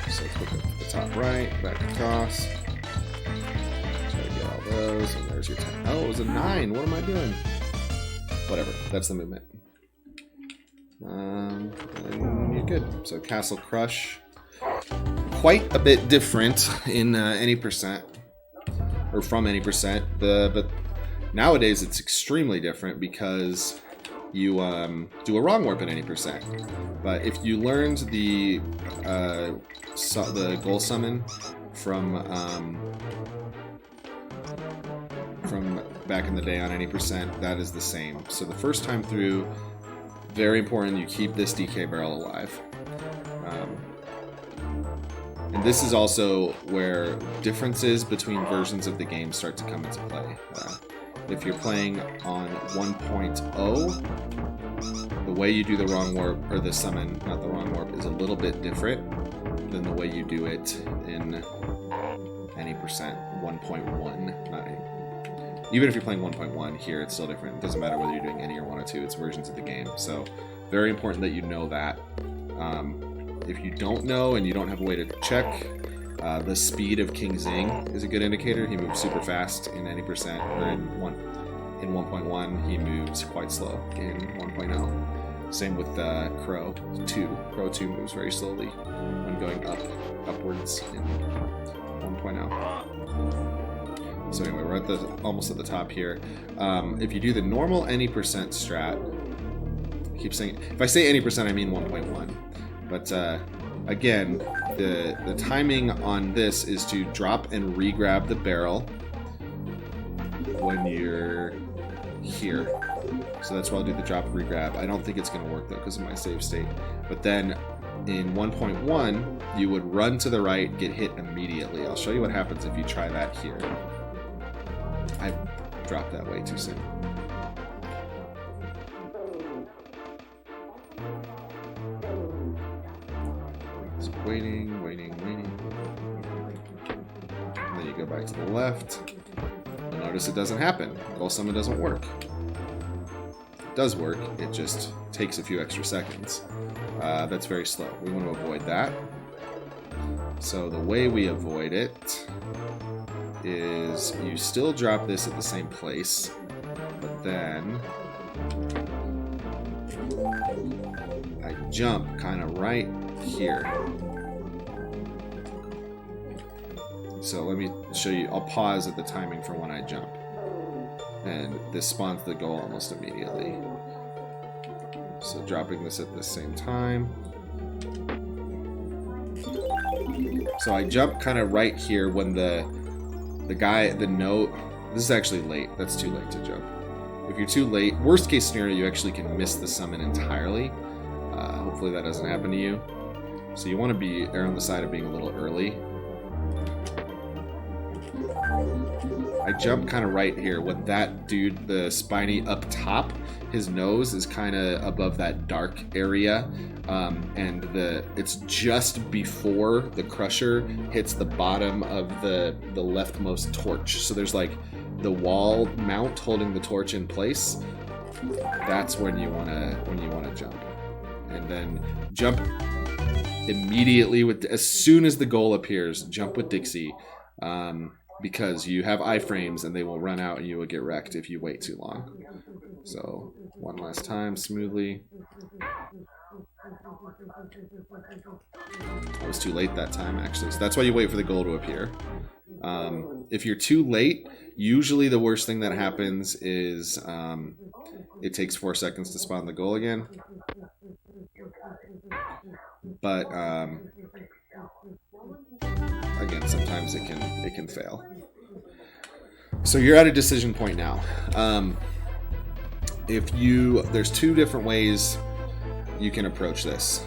So let's look at the top right, back across. Try to get all those, and there's your 10. Oh, it was a 9. What am I doing? Whatever. That's the movement. And you're good. So Castle Crush, quite a bit different in any percent, or from any percent. But nowadays it's extremely different because you do a wrong warp at any percent. But if you learned the goal summon from back in the day on any percent, that is the same. So the first time through, very important you keep this DK barrel alive. And this is also where differences between versions of the game start to come into play. If you're playing on 1.0, the way you do the wrong warp, or the summon, not the wrong warp, is a little bit different than the way you do it in any percent 1.1. Even if you're playing 1.1 here, it's still different. It doesn't matter whether you're doing any or 1 or 2, it's versions of the game. So very important that you know that. If you don't know and you don't have a way to check, the speed of King Zing is a good indicator. He moves super fast in any percent, or in 1.1 he moves quite slow in 1.0. Same with Crow 2. Crow 2 moves very slowly when going upwards in 1.0. So anyway, we're at almost at the top here. If you do the normal any percent strat, I keep saying, if I say any percent, I mean 1.1. But again, the timing on this is to drop and re-grab the barrel when you're here. So that's why I'll do the drop and re-grab. I don't think it's going to work though because of my save state. But then in 1.1, you would run to the right, get hit immediately. I'll show you what happens if you try that here. I dropped that way too soon. So waiting. And then you go back to the left. You'll notice it doesn't happen. Goal summon doesn't work. It does work, it just takes a few extra seconds. That's very slow. We want to avoid that. So the way we avoid it is you still drop this at the same place, but then I jump kind of right here. So let me show you. I'll pause at the timing for when I jump. And this spawns the goal almost immediately. So dropping this at the same time. So I jump kind of right here when the note. This is actually late. That's too late to jump. If you're too late, worst case scenario, you actually can miss the summon entirely. Hopefully that doesn't happen to you. So you want to be err on the side of being a little early. I jump kind of right here when that dude, the spiny up top, his nose is kind of above that dark area, and it's just before the crusher hits the bottom of the leftmost torch. So there's like the wall mount holding the torch in place. That's when you wanna jump, and then jump immediately as soon as the goal appears. Jump with Dixie. Because you have iframes and they will run out and you will get wrecked if you wait too long. So one last time, smoothly. I was too late that time actually, so that's why you wait for the goal to appear. If you're too late, usually the worst thing that happens is it takes 4 seconds to spawn the goal again. But again, sometimes it can fail. So you're at a decision point now. There's 2 different ways you can approach this.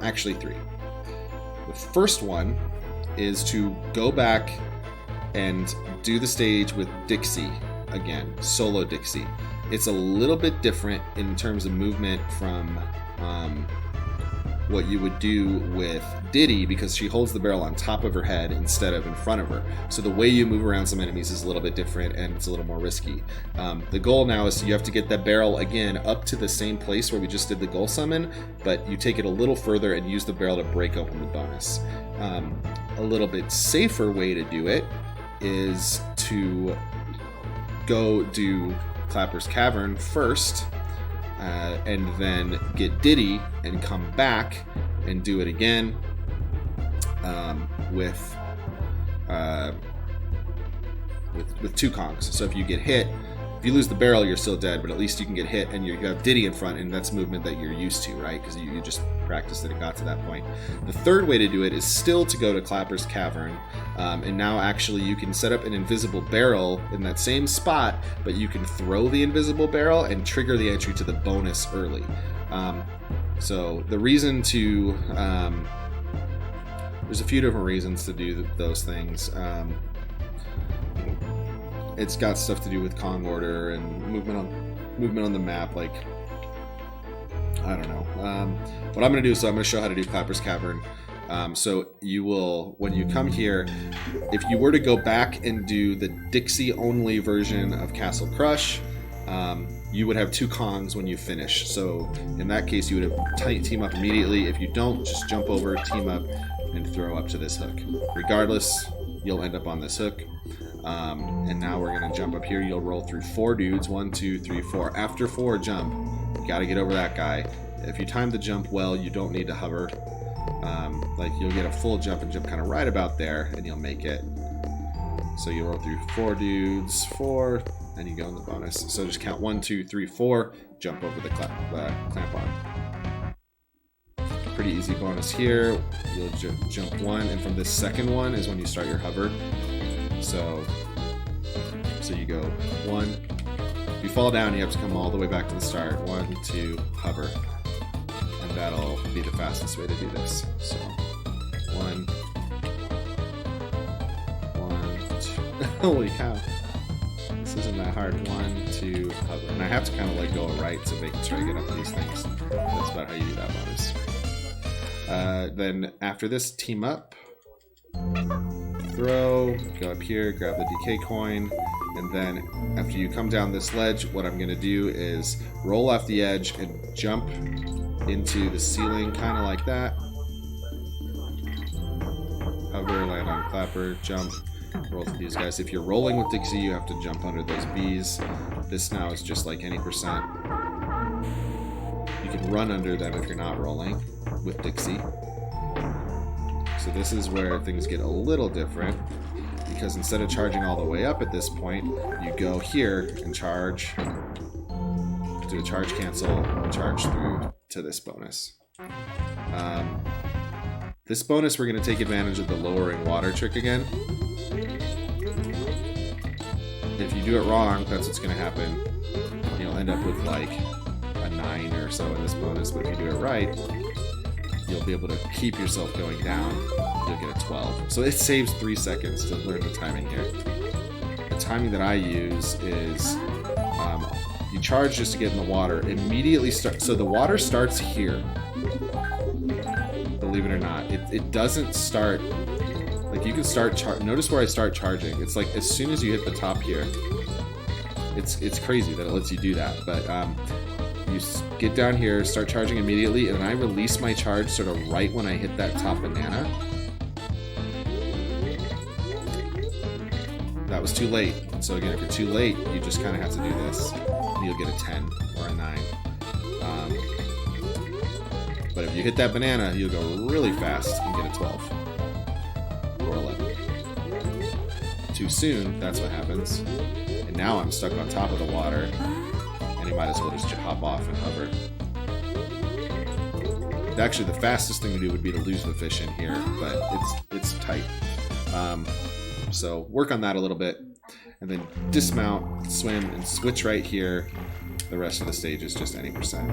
Actually 3. The first one is to go back and do the stage with Dixie again, solo Dixie. It's a little bit different in terms of movement from what you would do with Diddy, because she holds the barrel on top of her head instead of in front of her. So the way you move around some enemies is a little bit different, and it's a little more risky. The goal now is you have to get that barrel again up to the same place where we just did the goal summon, but you take it a little further and use the barrel to break open the bonus. A little bit safer way to do it is to go do Clapper's Cavern first, and then get Diddy and come back and do it again with 2 Kongs. So if you get hit, if you lose the barrel, you're still dead, but at least you can get hit, and you have Diddy in front, and that's movement that you're used to, right? Because you just practiced it and got to that point. The third way to do it is still to go to Clapper's Cavern, and now actually you can set up an invisible barrel in that same spot, but you can throw the invisible barrel and trigger the entry to the bonus early. So the reason to... there's a few different reasons to do those things. It's got stuff to do with Kong order and movement on the map. Like, I don't know. What I'm going to do is I'm going to show how to do Clapper's Cavern. So you will, when you come here, if you were to go back and do the Dixie only version of Castle Crush, you would have 2 Kongs when you finish. So in that case, you would have team up immediately. If you don't, just jump over, team up, and throw up to this hook. Regardless, you'll end up on this hook. And now we're going to jump up here. You'll roll through 4 dudes. 1, 2, 3, 4. After 4, jump. You got to get over that guy. If you time the jump well, you don't need to hover. Like, you'll get a full jump and jump kind of right about there, and you'll make it. So you roll through 4 dudes, 4, and you go in the bonus. So just count 1, 2, 3, 4, jump over the clamp on. Pretty easy bonus here. You'll jump 1, and from this second one is when you start your hover. So you go 1. If you fall down, you have to come all the way back to the start. 1, 2, hover. And that'll be the fastest way to do this. So 1, 2. Holy cow. This isn't that hard. 1, 2, hover. And I have to kind of let go of right to make sure I get up these things. That's about how you do that bonus. Then after this, team up. Throw, go up here, grab the DK coin, and then after you come down this ledge, what I'm going to do is roll off the edge and jump into the ceiling, kind of like that. Hover, land on Clapper, jump, roll through these guys. If you're rolling with Dixie, you have to jump under those Bs. This now is just like any percent. You can run under them if you're not rolling with Dixie. So this is where things get a little different, because instead of charging all the way up at this point, you go here and charge, do a charge cancel, and charge through to this bonus. This bonus, we're going to take advantage of the lowering water trick again. If you do it wrong, that's what's going to happen. You'll end up with like a 9 or so in this bonus, but if you do it right, you'll be able to keep yourself going down. You'll get a 12. So it saves 3 seconds to learn the timing here. The timing that I use is you charge just to get in the water. Immediately start. So the water starts here. Believe it or not, it doesn't start. Like, you can start. Notice where I start charging. It's like as soon as you hit the top here. It's crazy that it lets you do that, but. You get down here, start charging immediately, and then I release my charge sort of right when I hit that top banana. That was too late. So again, if you're too late, you just kind of have to do this. And you'll get a 10 or a 9. But if you hit that banana, you'll go really fast and get a 12 or 11. Too soon, that's what happens. And now I'm stuck on top of the water. And you might as well just hop off and hover. Actually, the fastest thing to do would be to lose the fish in here, but it's tight. So work on that a little bit, and then dismount, swim, and switch right here. The rest of the stage is just any percent.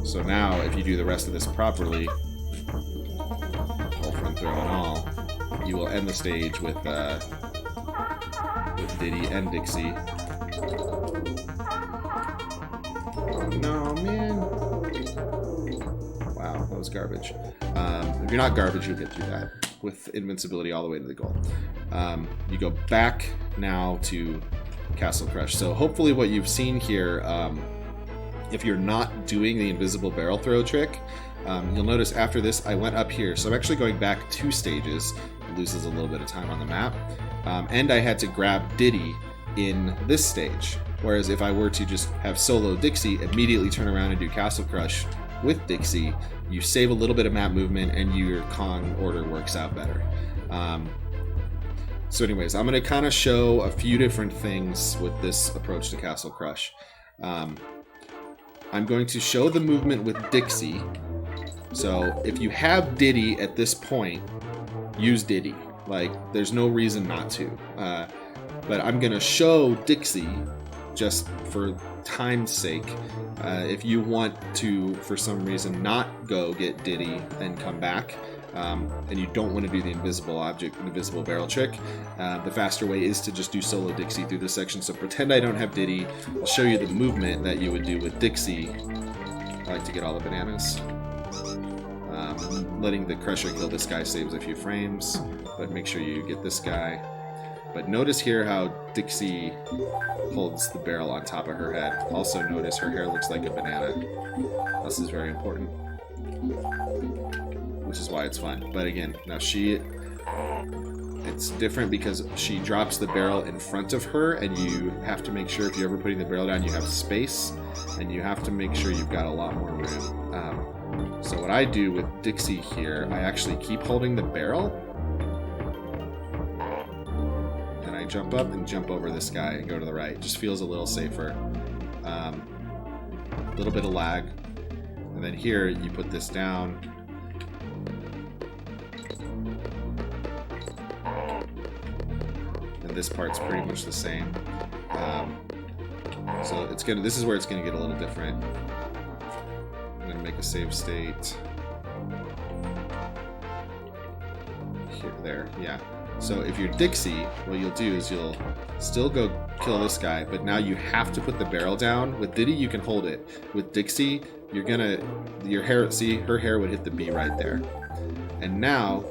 So now, if you do the rest of this properly, throw and all, you will end the stage with Diddy and Dixie. Oh no, man. Wow, that was garbage. If you're not garbage, you'll get through that with invincibility all the way to the goal. You go back now to Castle Crush. So hopefully what you've seen here, if you're not doing the invisible barrel throw trick, you'll notice after this I went up here. So I'm actually going back 2 stages. It loses a little bit of time on the map. And I had to grab Diddy in this stage. Whereas if I were to just have solo Dixie, immediately turn around and do Castle Crush with Dixie, you save a little bit of map movement and your Kong order works out better. So anyways, I'm going to kind of show a few different things with this approach to Castle Crush. I'm going to show the movement with Dixie. So if you have Diddy at this point, use Diddy. Like, there's no reason not to. But I'm going to show Dixie just for time's sake. If you want to, for some reason, not go get Diddy and come back, and you don't want to do the invisible barrel trick, the faster way is to just do solo Dixie through this section. So pretend I don't have Diddy. I'll show you the movement that you would do with Dixie. I like to get all the bananas. Letting the Crusher kill this guy saves a few frames, but make sure you get this guy. But notice here how Dixie holds the barrel on top of her head. Also notice her hair looks like a banana. This is very important, which is why it's fun. But again, now it's different because she drops the barrel in front of her, and you have to make sure if you're ever putting the barrel down, you have space, and you have to make sure you've got a lot more room. So what I do with Dixie here, I actually keep holding the barrel, and I jump up and jump over this guy and go to the right. Just feels a little safer. A little bit of lag. And then here, you put this down. And this part's pretty much the same. So this is where it's gonna get a little different. I'm gonna make a save state. Here, there, yeah. So if you're Dixie, what you'll do is you'll still go kill this guy, but now you have to put the barrel down. With Diddy, you can hold it. With Dixie, your hair, see, her hair would hit the B right there. And now,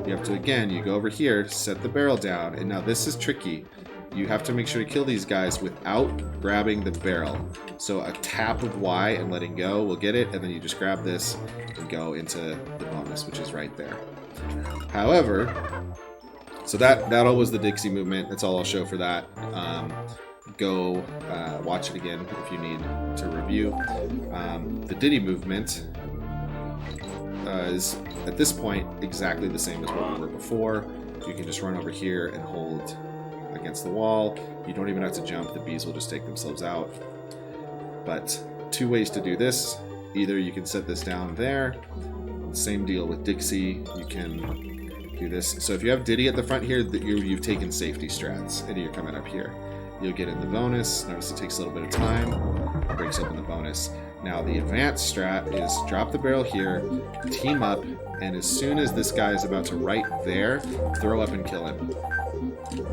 you have to, again, you go over here, set the barrel down, and now this is tricky. You have to make sure to kill these guys without grabbing the barrel. So a tap of Y and letting go will get it, and then you just grab this and go into the bonus, which is right there. However, so that all was the Dixie movement. That's all I'll show for that. Go watch it again if you need to review. The Diddy movement is, at this point, exactly the same as what we were before. You can just run over here and hold against the wall. You don't even have to jump. The bees will just take themselves out. But 2 ways to do this. Either you can set this down there. Same deal with Dixie. You can do this. So if you have Diddy at the front here, you've taken safety strats, and you're coming up here. You'll get in the bonus. Notice it takes a little bit of time. It breaks open the bonus. Now the advanced strat is drop the barrel here, team up, and as soon as this guy is about to right there, throw up and kill him.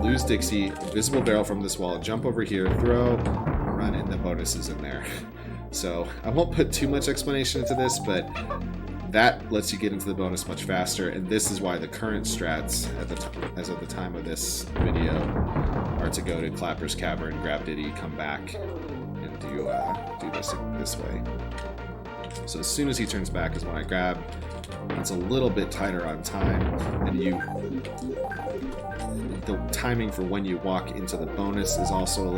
Lose Dixie, invisible barrel from this wall, jump over here, throw, run, and the bonus is in there. So I won't put too much explanation into this, but that lets you get into the bonus much faster, and this is why the current strats, as of the time of this video, are to go to Clapper's Cavern, grab Diddy, come back, and do this way. So as soon as he turns back is when I grab. It's a little bit tighter on time, and the timing for when you walk into the bonus is also a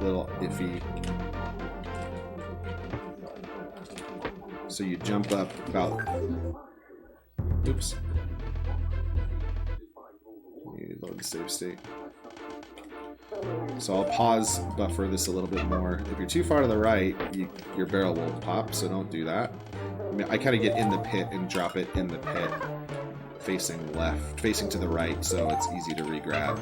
little iffy. So you jump up about, oops. Let me load the save state. So I'll pause, buffer this a little bit more. If you're too far to the right, your barrel will pop, so don't do that. I kind of get in the pit and drop it in the pit, facing to the right, so it's easy to re-grab.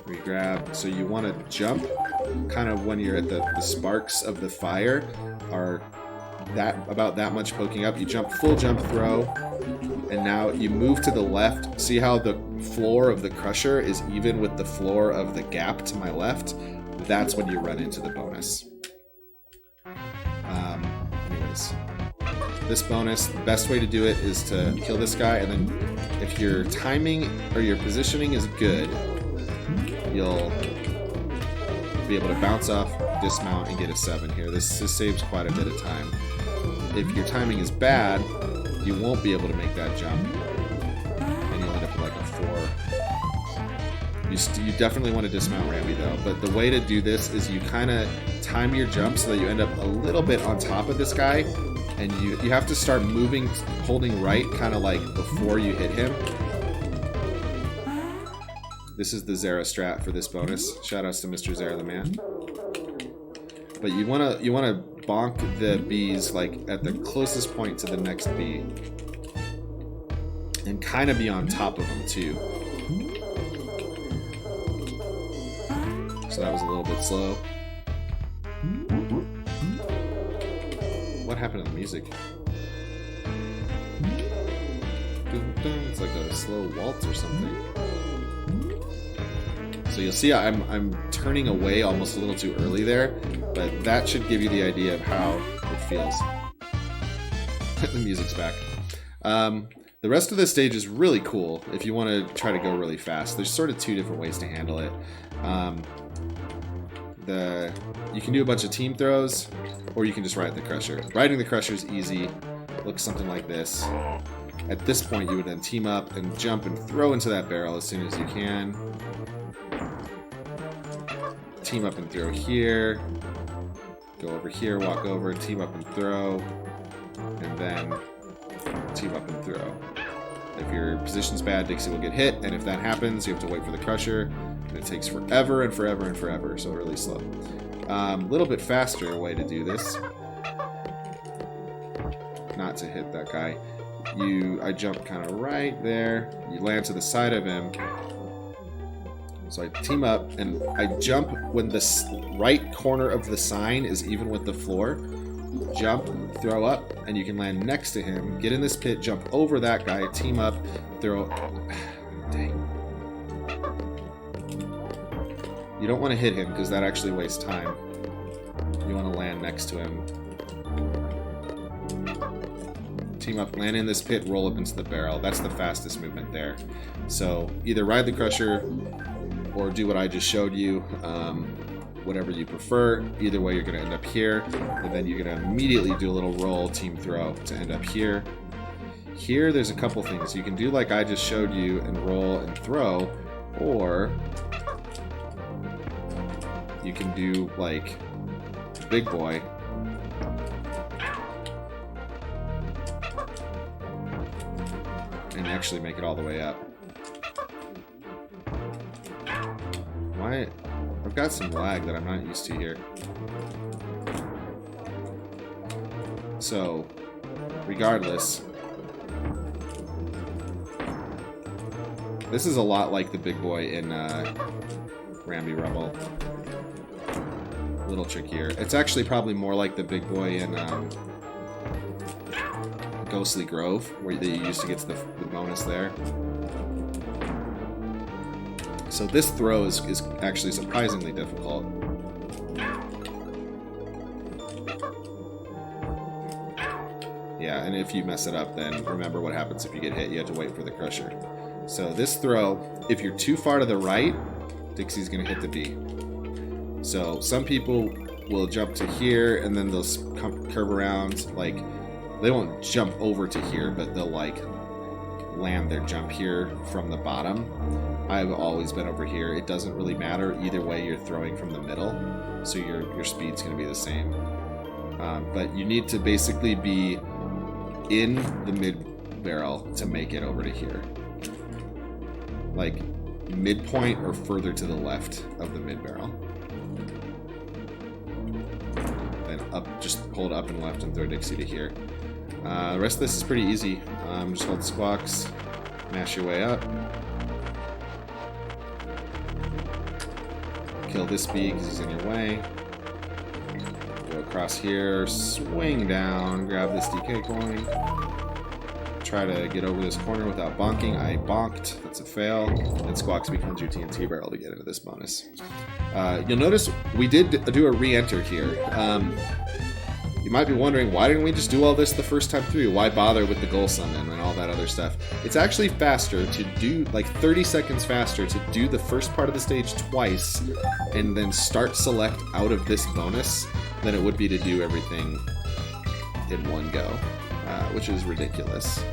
Re-grab, so you want to jump kind of when you're at the sparks of the fire are about that much poking up. You jump, full jump throw, and now you move to the left. See how the floor of the crusher is even with the floor of the gap to my left? That's when you run into the bonus. Anyways, this bonus, the best way to do it is to kill this guy, and then if your timing or your positioning is good, you'll be able to bounce off, dismount, and get a 7 here. This saves quite a bit of time. If your timing is bad, you won't be able to make that jump, and you'll end up with like a 4. You definitely want to dismount Rambi though, but the way to do this is you kind of time your jump so that you end up a little bit on top of this guy, and you have to start moving, holding right, kind of like before you hit him. This is the Zera strat for this bonus. Shoutouts to Mr. Zera the man. But you wanna bonk the bees like at the closest point to the next bee, and kind of be on top of them too. So that was a little bit slow. What happened to the music? It's like a slow waltz or something. So you'll see I'm turning away almost a little too early there, but that should give you the idea of how it feels. The music's back. The rest of this stage is really cool if you want to try to go really fast. There's sort of 2 different ways to handle it. You can do a bunch of team throws, or you can just ride the crusher. Riding the crusher is easy. Looks something like this. At this point, you would then team up and jump and throw into that barrel as soon as you can. Team up and throw here. Go over here, walk over, team up and throw. And then team up and throw. If your position's bad, Dixie will get hit, and if that happens, you have to wait for the crusher, and it takes forever and forever and forever, so really slow. A little bit faster way to do this. Not to hit that guy. I jump kind of right there. You land to the side of him. So I team up, and I jump when the right corner of the sign is even with the floor. Jump, throw up, and you can land next to him. Get in this pit, jump over that guy, team up, throw. Dang. You don't want to hit him because that actually wastes time. You want to land next to him. Team up, land in this pit, roll up into the barrel. That's the fastest movement there. So either ride the crusher or do what I just showed you. Whatever you prefer. Either way, you're going to end up here, and then you're going to immediately do a little roll, team throw to end up here. Here, there's a couple things. You can do like I just showed you and roll and throw, or you can do like Big Boy. And actually make it all the way up. Why? I've got some lag that I'm not used to here. So, regardless, this is a lot like the Big Boy in Rambi Rumble. A little trickier. It's actually probably more like the Big Boy in Ghostly Grove, where you used to get to the bonus there. So this throw is actually surprisingly difficult. Yeah, and if you mess it up, then remember what happens if you get hit. You have to wait for the crusher. So this throw, if you're too far to the right, Dixie's going to hit the bee. So some people will jump to here, and then they'll curve around. Like, they won't jump over to here, but they'll, like, land their jump here from the bottom. I've always been over here. It doesn't really matter. Either way, you're throwing from the middle, so your speed's going to be the same. But you need to basically be in the mid barrel to make it over to here. Like, midpoint or further to the left of the mid barrel. Then up, just hold up and left and throw Dixie to here. The rest of this is pretty easy. Just hold squawks, mash your way up. Kill this bee because he's in your way. Go across here, swing down, grab this DK coin. Try to get over this corner without bonking. I bonked. That's a fail. And Squawks becomes your TNT barrel to get into this bonus. You'll notice we did do a re-enter here. You might be wondering, why didn't we just do all this the first time through? Why bother with the goal summon and all that other stuff? It's actually faster to do, like 30 seconds faster to do the first part of the stage twice and then start select out of this bonus than it would be to do everything in one go, which is ridiculous.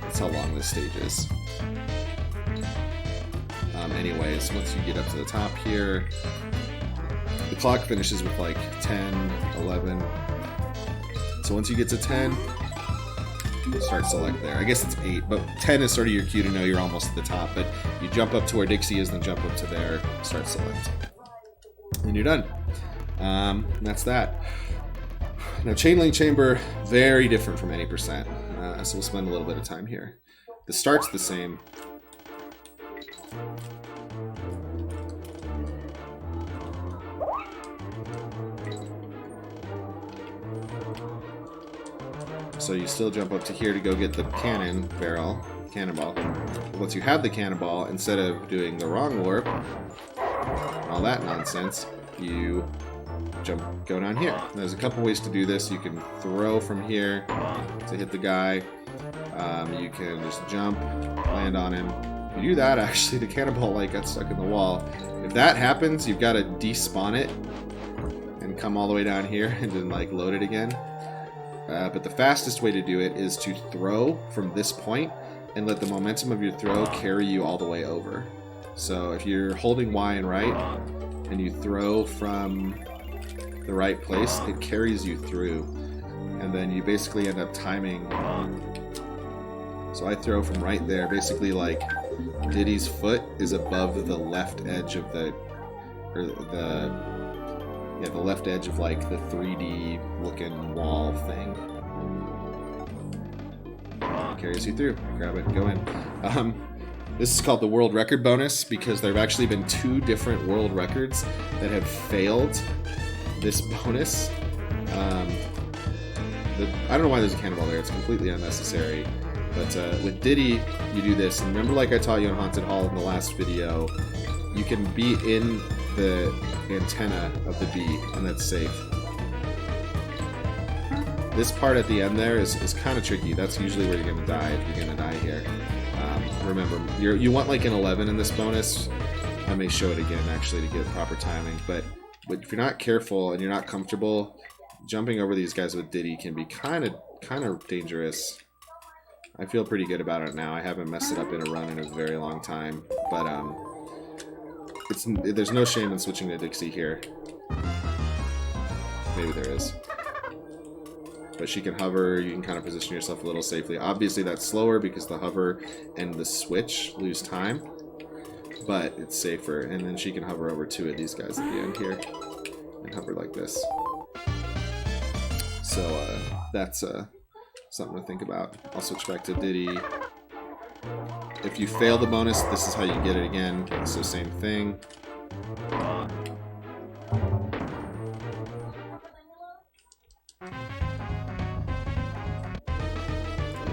That's how long this stage is. Anyways, once you get up to the top here, the clock finishes with like 10, 11. So once you get to 10, start select there. I guess it's 8, but 10 is sort of your cue to know you're almost at the top. But you jump up to where Dixie is, then jump up to there, start select. And you're done. That's that. Now, Chain Link Chamber, very different from any percent. So we'll spend a little bit of time here. The start's the same. So you still jump up to here to go get the cannonball. Once you have the cannonball, instead of doing the wrong warp, all that nonsense, you go down here. There's a couple ways to do this. You can throw from here to hit the guy. You can just jump, land on him. If you do that, actually, the cannonball light got stuck in the wall. If that happens, you've got to despawn it and come all the way down here and then like load it again. But the fastest way to do it is to throw from this point and let the momentum of your throw carry you all the way over. So if you're holding Y and right and you throw from the right place, it carries you through. And then you basically end up timing. So I throw from right there, basically like Diddy's foot is above the left edge of the left edge of like the 3D looking wall thing. Carries you through. Grab it and go in. This is called the world record bonus because there have actually been 2 different world records that have failed this bonus. I don't know why there's a cannonball there. It's completely unnecessary. But with Diddy, you do this. And remember, like I taught you in Haunted Hall in the last video, you can be in the antenna of the bee, and that's safe. This part at the end there is kind of tricky. That's usually where you're going to die if you're going to die here. Remember, you want like an 11 in this bonus. I may show it again actually to get proper timing. But if you're not careful and you're not comfortable, jumping over these guys with Diddy can be kind of dangerous. I feel pretty good about it now. I haven't messed it up in a run in a very long time, but there's no shame in switching to Dixie here. Maybe there is. But she can hover, you can kind of position yourself a little safely. Obviously that's slower because the hover and the switch lose time, but it's safer. And then she can hover over 2 of these guys at the end here and hover like this. So that's something to think about. I'll switch back to Diddy. If you fail the bonus, this is how you get it again. So same thing.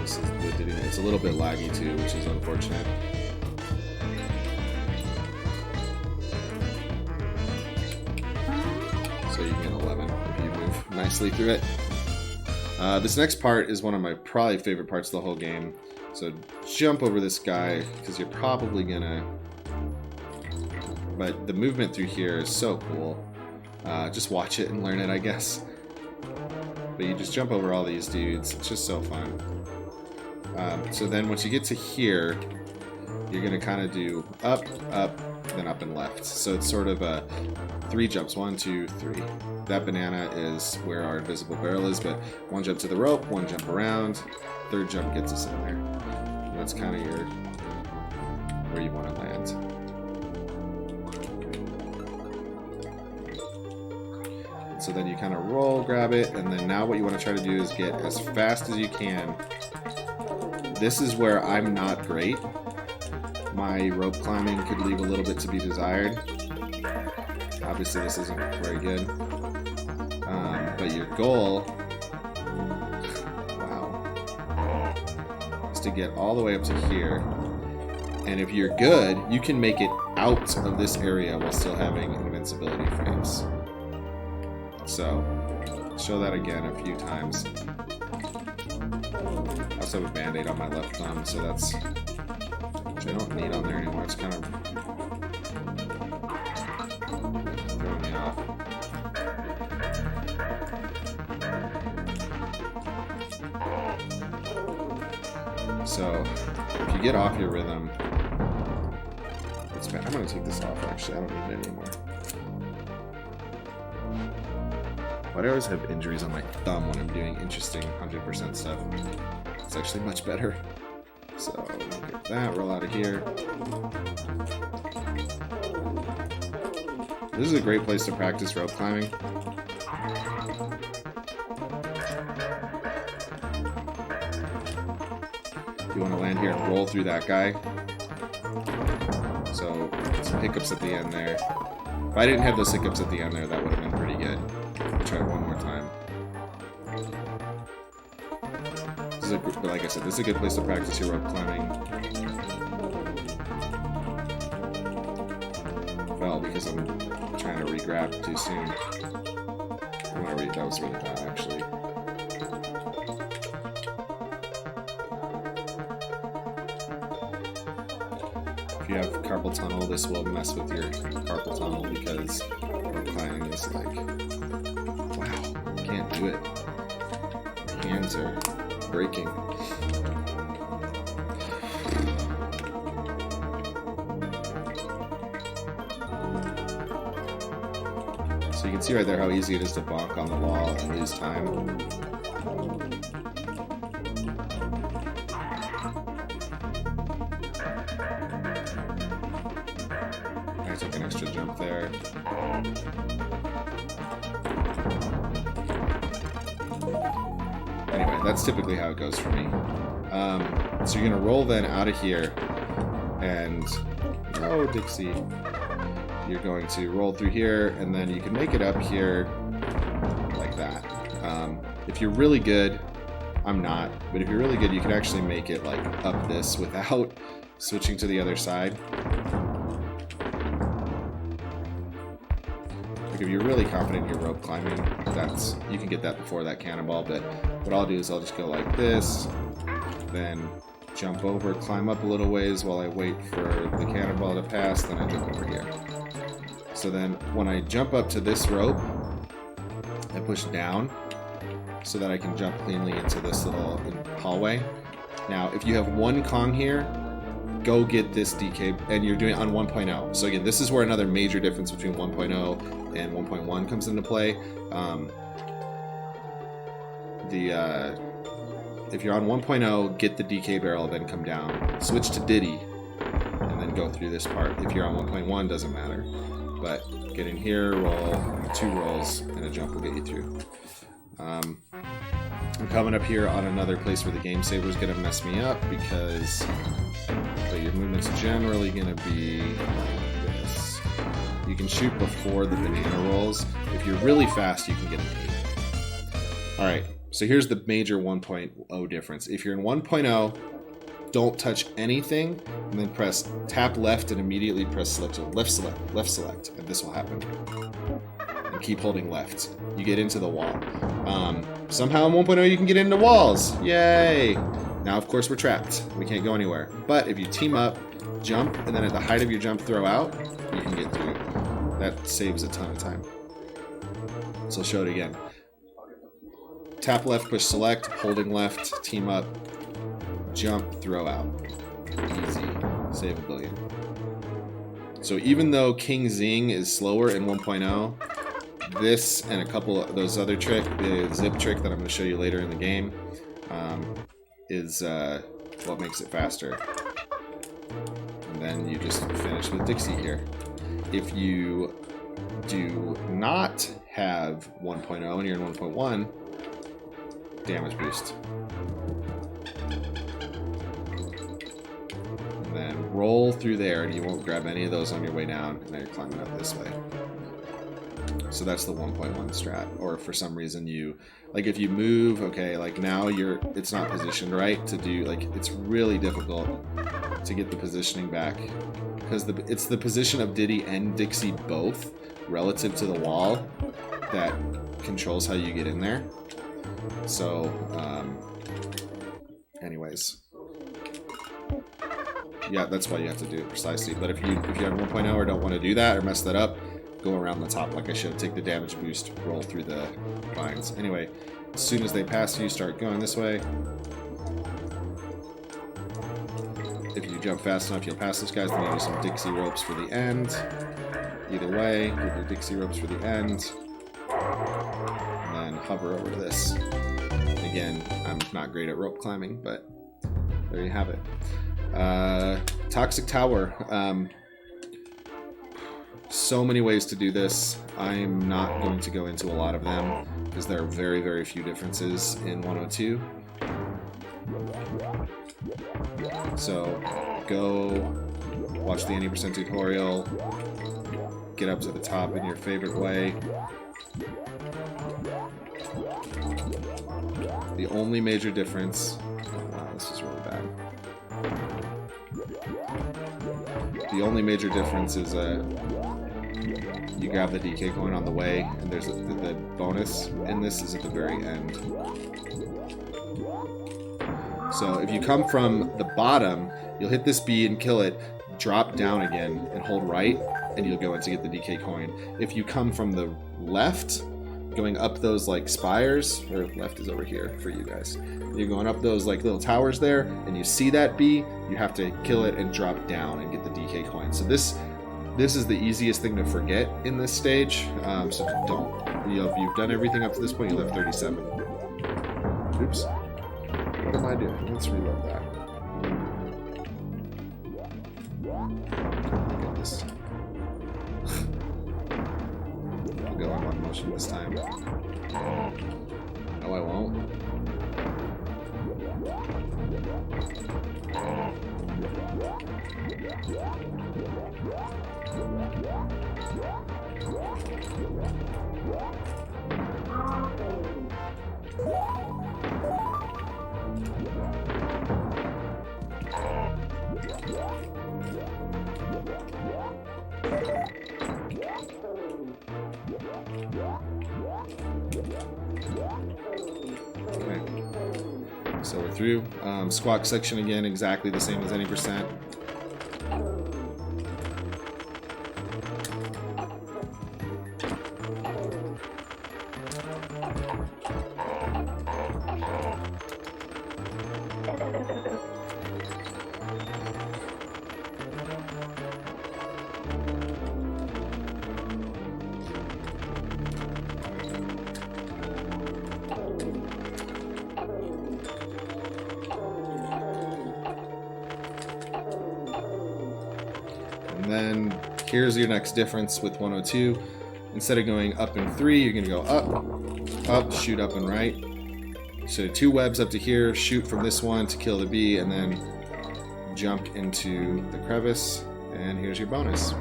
This is the Diddy. It's a little bit laggy too, which is unfortunate. So you get 11 if you move nicely through it. This next part is one of my probably favorite parts of the whole game. So jump over this guy, because you're probably gonna... But the movement through here is so cool. Just watch it and learn it, I guess. But you just jump over all these dudes. It's just so fun. So then once you get to here, you're gonna kind of do up, up, then up and left. So it's sort of a 3 jumps. 1, 2, 3. That banana is where our invisible barrel is, but 1 jump to the rope, 1 jump around, 3rd jump gets us in there. And that's kind of where you want to land. And so then you kind of roll, grab it, and then now what you want to try to do is get as fast as you can. This is where I'm not great. My rope climbing could leave a little bit to be desired. Obviously this isn't very good. But But your goal, wow, is to get all the way up to here. And if you're good, you can make it out of this area while still having invincibility frames. So, show that again a few times. I also have a band-aid on my left thumb, so that's... which I don't need on there anymore. It's kind of... throwing me off. So, if you get off your rhythm... it's bad. I'm going to take this off, actually. I don't need it anymore. Why do I always have injuries on my thumb when I'm doing interesting 100% stuff? It's actually much better. So, get that, roll out of here. This is a great place to practice rope climbing. You want to land here and roll through that guy. So, some hiccups at the end there. If I didn't have those hiccups at the end there, that would have been pretty good. Try it one more time. This is a, but like I said, this is a good place to practice your rope climbing. Well, because I'm trying to re-grab too soon. That was really bad, actually. If you have carpal tunnel, this will mess with your carpal tunnel because rope climbing is like, wow, can't do it. My hands are breaking. So you can see right there how easy it is to bonk on the wall and lose time. I took an extra jump there. Anyway, that's typically how it goes for me. So you're going to roll then out of here, and oh, Dixie. You're going to roll through here, and then you can make it up here like that. If you're really good, I'm not, but if you're really good, you can actually make it like up this without switching to the other side. Like if you're really confident in your rope climbing, that's you can get that before that cannonball, but what I'll do is I'll just go like this, then jump over, climb up a little ways while I wait for the cannonball to pass, then I jump over here. So then when I jump up to this rope, I push down so that I can jump cleanly into this little hallway. Now, if you have one Kong here, go get this DK, and you're doing it on 1.0. So again, this is where another major difference between 1.0 and 1.1 comes into play. If you're on 1.0, get the DK barrel, then come down. Switch to Diddy, and then go through this part. If you're on 1.1, doesn't matter. But get in here, roll, 2 rolls, and a jump will get you through. I'm coming up here on another place where the game saver is going to mess me up because your movement's generally going to be like this. You can shoot before the banana rolls. If you're really fast, you can get an 8. Alright, so here's the major 1.0 difference. If you're in 1.0, don't touch anything, and then press tap left and immediately press select. So left select, and this will happen. And keep holding left. You get into the wall. Somehow in 1.0 you can get into walls. Yay! Now, of course, we're trapped. We can't go anywhere. But if you team up, jump, and then at the height of your jump, throw out, you can get through. That saves a ton of time. So I'll show it again. Tap left, push select, holding left, team up, jump, throw out. Easy. Save a billion. So even though King Zing is slower in 1.0, this and a couple of those other tricks, the zip trick that I'm going to show you later in the game, is what makes it faster. And then you just finish with Dixie here. If you do not have 1.0 and you're in 1.1, damage boost. And then roll through there, and you won't grab any of those on your way down, and then you're climbing up this way. So that's the 1.1 strat. Or for some reason you, like if you move, okay, like now it's not positioned right to do, like it's really difficult to get the positioning back. Because it's the position of Diddy and Dixie both relative to the wall that controls how you get in there. So, anyways. Yeah, that's why you have to do it precisely. But if you have 1.0 or don't want to do that or mess that up, go around the top like I should. Take the damage boost, roll through the vines. Anyway, as soon as they pass you, start going this way. If you jump fast enough, you'll pass those guys. Then you do some Dixie ropes for the end. Either way, with your Dixie ropes for the end. And then hover over to this. Again, I'm not great at rope climbing, but there you have it. Toxic Tower. So many ways to do this. I'm not going to go into a lot of them because there are very, very few differences in 102. So go watch the 80% tutorial, get up to the top in your favorite way. The only major difference, this is really bad. The only major difference is you grab the DK coin on the way, and there's the bonus in this is at the very end. So if you come from the bottom, you'll hit this B and kill it, drop down again, and hold right, and you'll go in to get the DK coin. If you come from the left, going up those like spires, or left is over here for you guys. You're going up those like little towers there, and you see that B, you have to kill it and drop down and get the DK coin. So this is the easiest thing to forget in this stage. So don't. If you've done everything up to this point, you left 37. Oops. What am I doing? Let's reload that. Get this. I'll go on one motion this time. No, I won't. Okay. So we're through. Squawk section again, exactly the same as any percent. And then here's your next difference with 102. Instead of going up and 3, you're going to go up, up, shoot up and right. So 2 webs up to here, shoot from this one to kill the bee, and then jump into the crevice. And here's your bonus.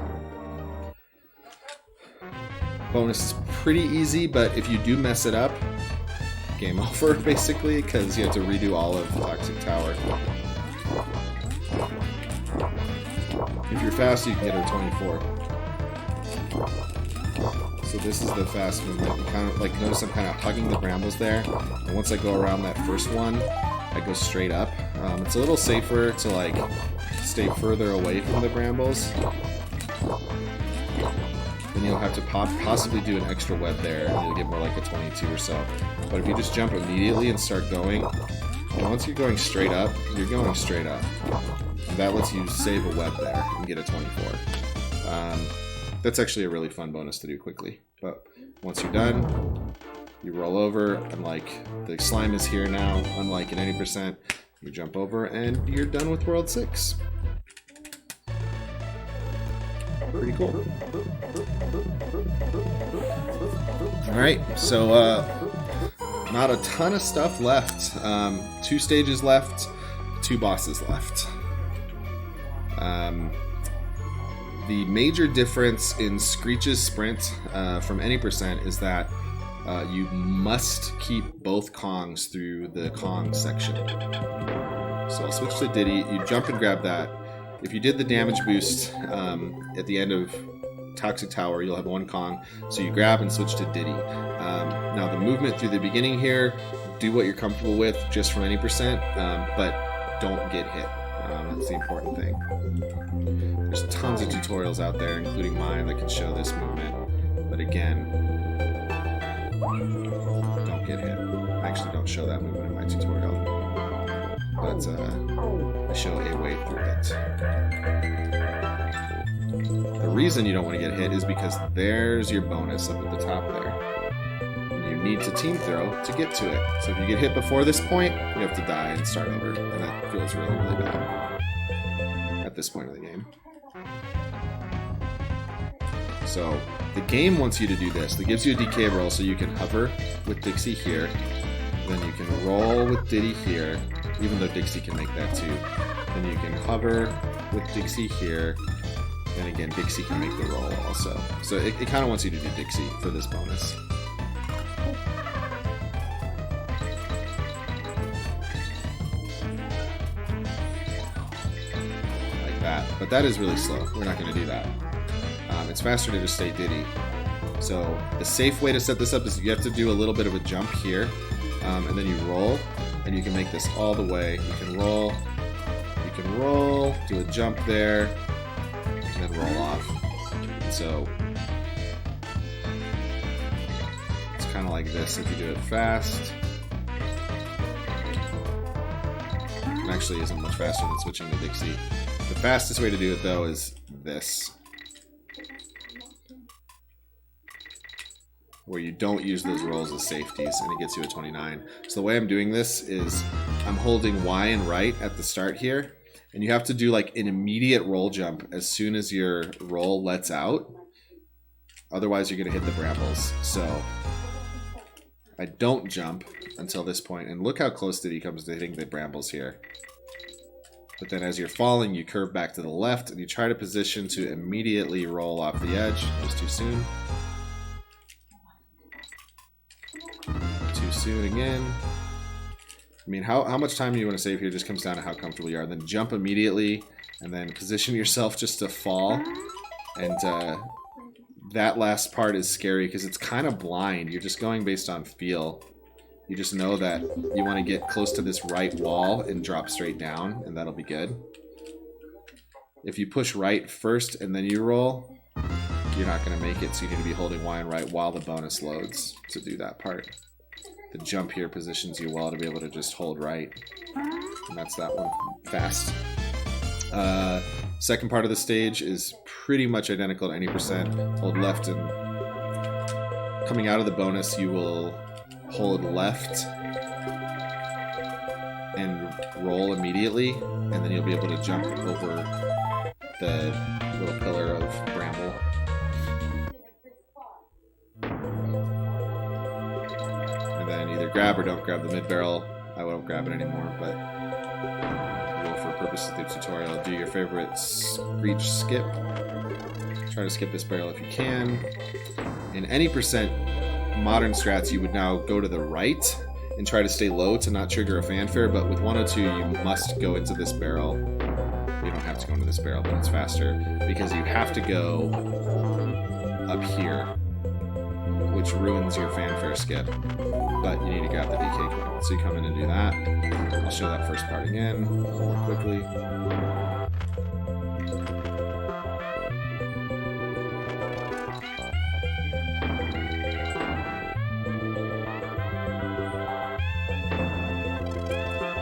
Bonus is pretty easy, but if you do mess it up, game over basically, because you have to redo all of Toxic Tower. If you're fast, you can get a 24. So this is the fast movement. You kind of like notice I'm kind of hugging the brambles there, and once I go around that first one, I go straight up. It's a little safer to like stay further away from the brambles. Then you'll have to possibly do an extra web there, and you'll get more like a 22 or so. But if you just jump immediately and start going, and once you're going straight up, you're going straight up. And that lets you save a web there and get a 24. That's actually a really fun bonus to do quickly. But once you're done, you roll over, and like the slime is here now, unlike in 80%, you jump over and you're done with World 6. Pretty cool. Alright, so not a ton of stuff left. 2 stages left, 2 bosses left. the major difference in Screech's sprint from any percent is that you must keep both Kongs through the Kong section. So I'll switch to Diddy. You jump and grab that. If you did the damage boost at the end of Toxic Tower, you'll have one Kong. So you grab and switch to Diddy. Now the movement through the beginning here, do what you're comfortable with just from any percent, but don't get hit. That's the important thing. There's tons of tutorials out there, including mine, that can show this movement. But again, don't get hit. I actually don't show that movement in my tutorial. But I show a way through it. The reason you don't want to get hit is because there's your bonus up at the top there. And you need to team throw to get to it. So if you get hit before this point, you have to die and start over. And that feels really, really bad at this point of the game. So the game wants you to do this. It gives you a DK roll so you can hover with Dixie here. Then you can roll with Diddy here, even though Dixie can make that too. Then you can hover with Dixie here. And again, Dixie can make the roll also. So it kind of wants you to do Dixie for this bonus. Like that. But that is really slow. We're not going to do that. It's faster to just stay Diddy. So the safe way to set this up is you have to do a little bit of a jump here. And then you roll. And you can make this all the way. You can roll. You can roll. Do a jump there. And then roll off. So it's kind of like this if you do it fast. It actually isn't much faster than switching to Dixie. The fastest way to do it though is this, where you don't use those rolls as safeties, and it gets you a 29. So the way I'm doing this is I'm holding Y and right at the start here, and you have to do like an immediate roll jump as soon as your roll lets out. Otherwise, you're going to hit the brambles. So I don't jump until this point, and look how close Diddy comes to hitting the brambles here. But then as you're falling, you curve back to the left, and you try to position to immediately roll off the edge. It was too soon. Too soon again. I mean, how much time do you want to save here just comes down to how comfortable you are. Then jump immediately, and then position yourself just to fall. And that last part is scary because it's kind of blind. You're just going based on feel. You just know that you want to get close to this right wall and drop straight down, and that'll be good. If you push right first and then you roll, you're not going to make it, so you need to be holding Y and right while the bonus loads to do that part. The jump here positions you well to be able to just hold right. And that's that one. Fast. Second part of the stage is pretty much identical to any percent. Hold left, and coming out of the bonus, you will hold left and roll immediately, and then you'll be able to jump over the little pillar of bramble. And then either grab or don't grab the mid barrel. I won't grab it anymore, but for purposes of the tutorial, do your favorite Screech skip. Try to skip this barrel if you can. In any percent modern strats, you would now go to the right and try to stay low to not trigger a fanfare, but with 102 you must go into this barrel. You don't have to go into this barrel, but it's faster because you have to go up here, which ruins your fanfare skip, but you need to grab the DK coin. So you come in and do that. I'll show that first part again more quickly.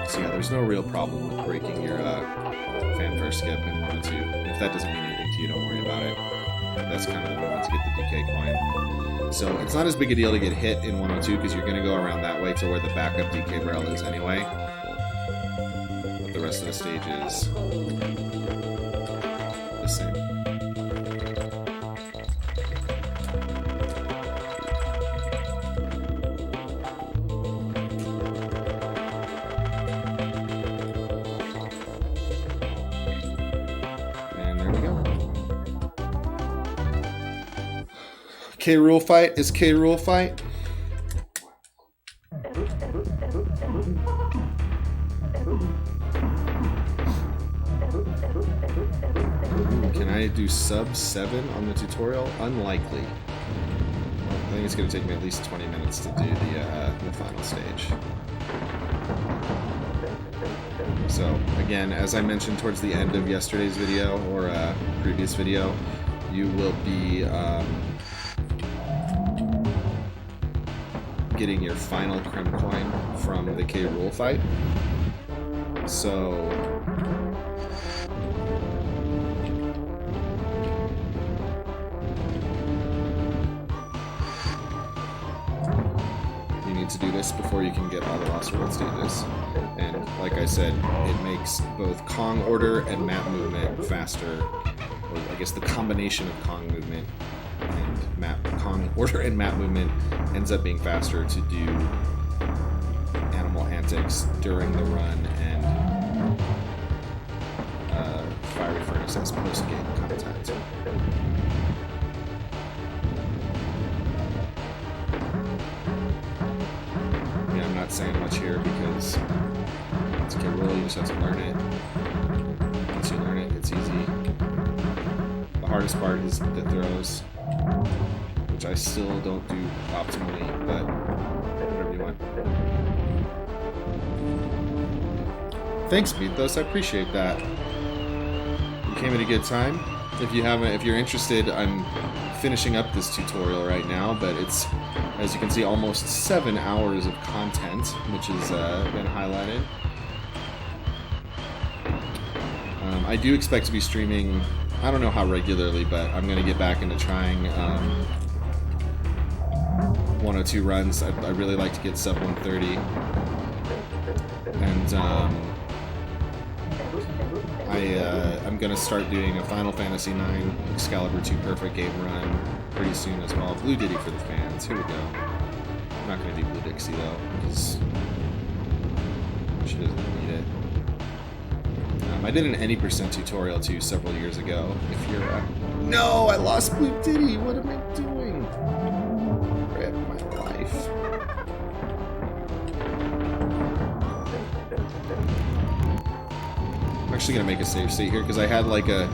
So yeah, there's no real problem with breaking your fanfare skip in 102. If that doesn't mean anything to you, don't worry about it. That's kind of the moment to get the DK coin. So it's not as big a deal to get hit in 102 because you're going to go around that way to where the backup DK barrel is anyway. But the rest of the stage is the same. And there we go. K. Rool fight is K. Rool fight. Can I do sub 7 on the tutorial? Unlikely. I think it's going to take me at least 20 minutes to do the final stage. So, again, as I mentioned towards the end of yesterday's video, or previous video, you will be getting your final Creme coin from the K. Rool fight. So... to do this before you can get all the Lost World stages. And like I said, it makes both Kong order and map movement faster, or I guess the combination of Kong movement and Kong order and map movement ends up being faster to do Animal Antics during the run and Fiery Furnace as post-game content. Saying much here because it's K. Rool, you just have to learn it. Once you learn it, it's easy. The hardest part is the throws, which I still don't do optimally, but whatever you want. Thanks, Mythos, I appreciate that. You came at a good time. If you're interested, I'm finishing up this tutorial right now, but it's, as you can see, almost 7 hours of content, which has been highlighted. I do expect to be streaming, I don't know how regularly, but I'm going to get back into trying 102 runs. I really like to get sub 130. And I'm going to start doing a Final Fantasy IX Excalibur 2 Perfect Game run pretty soon as well. Blue Ditty for the fans. Here we go. I'm not going to do Blue Dixie though, because she doesn't need it. I did an any % tutorial too several years ago. If you're no, I lost Blue Ditty. What am I doing? Rip my life. I'm actually gonna make a save state here because I had like a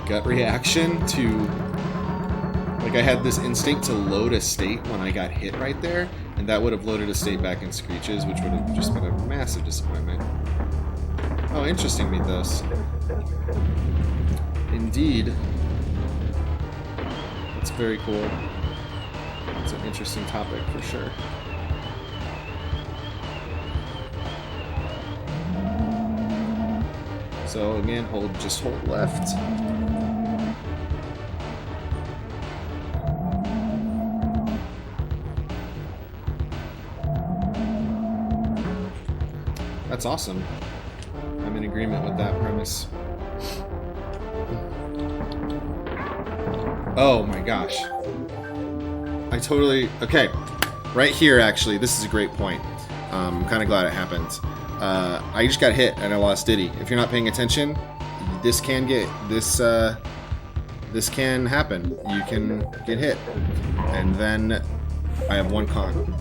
gut reaction to, like, I had this instinct to load a state when I got hit right there, and that would have loaded a state back in Screech's, which would have just been a massive disappointment. Oh, interesting, Mythos. Indeed. That's very cool. It's an interesting topic for sure. So again, just hold left. That's awesome. I'm in agreement with that premise. Oh my gosh. Okay. Right here, actually, this is a great point. I'm kind of glad it happened. I just got hit and I lost Diddy. If you're not paying attention, this can happen. You can get hit. And then I have one Kong.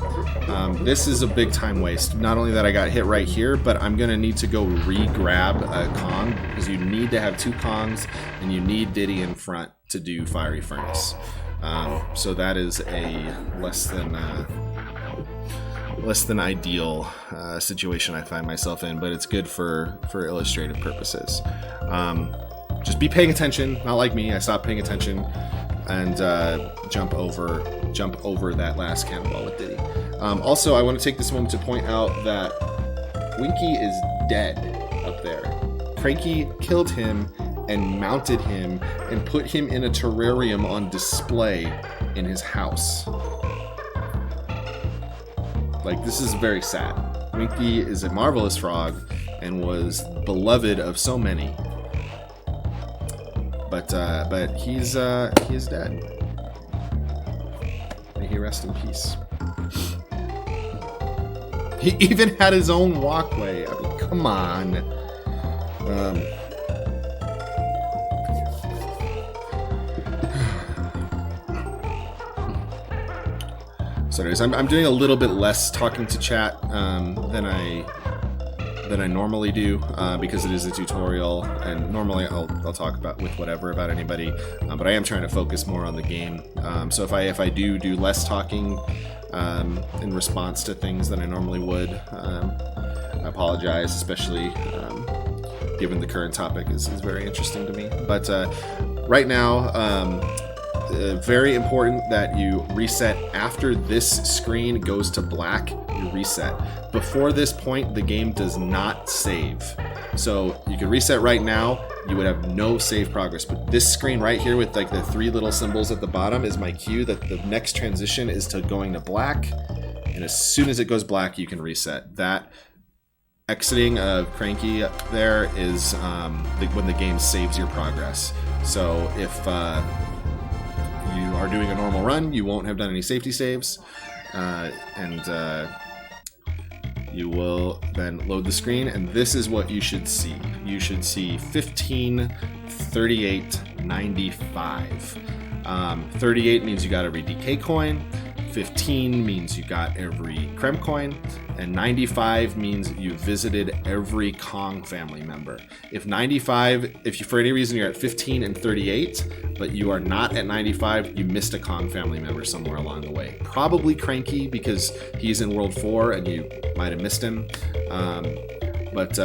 This is a big time waste. Not only that I got hit right here, but I'm going to need to go re-grab a Kong, because you need to have 2 Kongs, and you need Diddy in front to do Fiery Furnace. So that is a less than ideal situation I find myself in, but it's good for illustrative purposes. Just be paying attention, not like me. I stopped paying attention and jump over that last cannonball with Diddy. Also, I want to take this moment to point out that Winky is dead up there. Cranky killed him and mounted him and put him in a terrarium on display in his house. Like, this is very sad. Winky is a marvelous frog and was beloved of so many. But he is dead. May he rest in peace. He even had his own walkway. I mean, come on. So anyways, I'm doing a little bit less talking to chat than I normally do because it is a tutorial, and normally I'll talk about about anybody, but I am trying to focus more on the game. So if I do less talking in response to things than I normally would, I apologize, especially given the current topic is very interesting to me. But right now, very important that you reset after this screen goes to black. You reset. Before this point, the game does not save. So you can reset right now. You would have no save progress. But this screen right here with like the 3 little symbols at the bottom is my cue that the next transition is to going to black. And as soon as it goes black, you can reset. That exiting of Cranky up there is when the game saves your progress. So if you are doing a normal run, you won't have done any safety saves, and you will then load the screen, and this is what you should see. You should see 15, 38, 95. 38 means you got every DK coin, 15 means you got every Krem coin, and 95 means you visited every Kong family member. If you for any reason you're at 15 and 38, but you are not at 95, you missed a Kong family member somewhere along the way. Probably Cranky because he's in World 4 and you might have missed him. But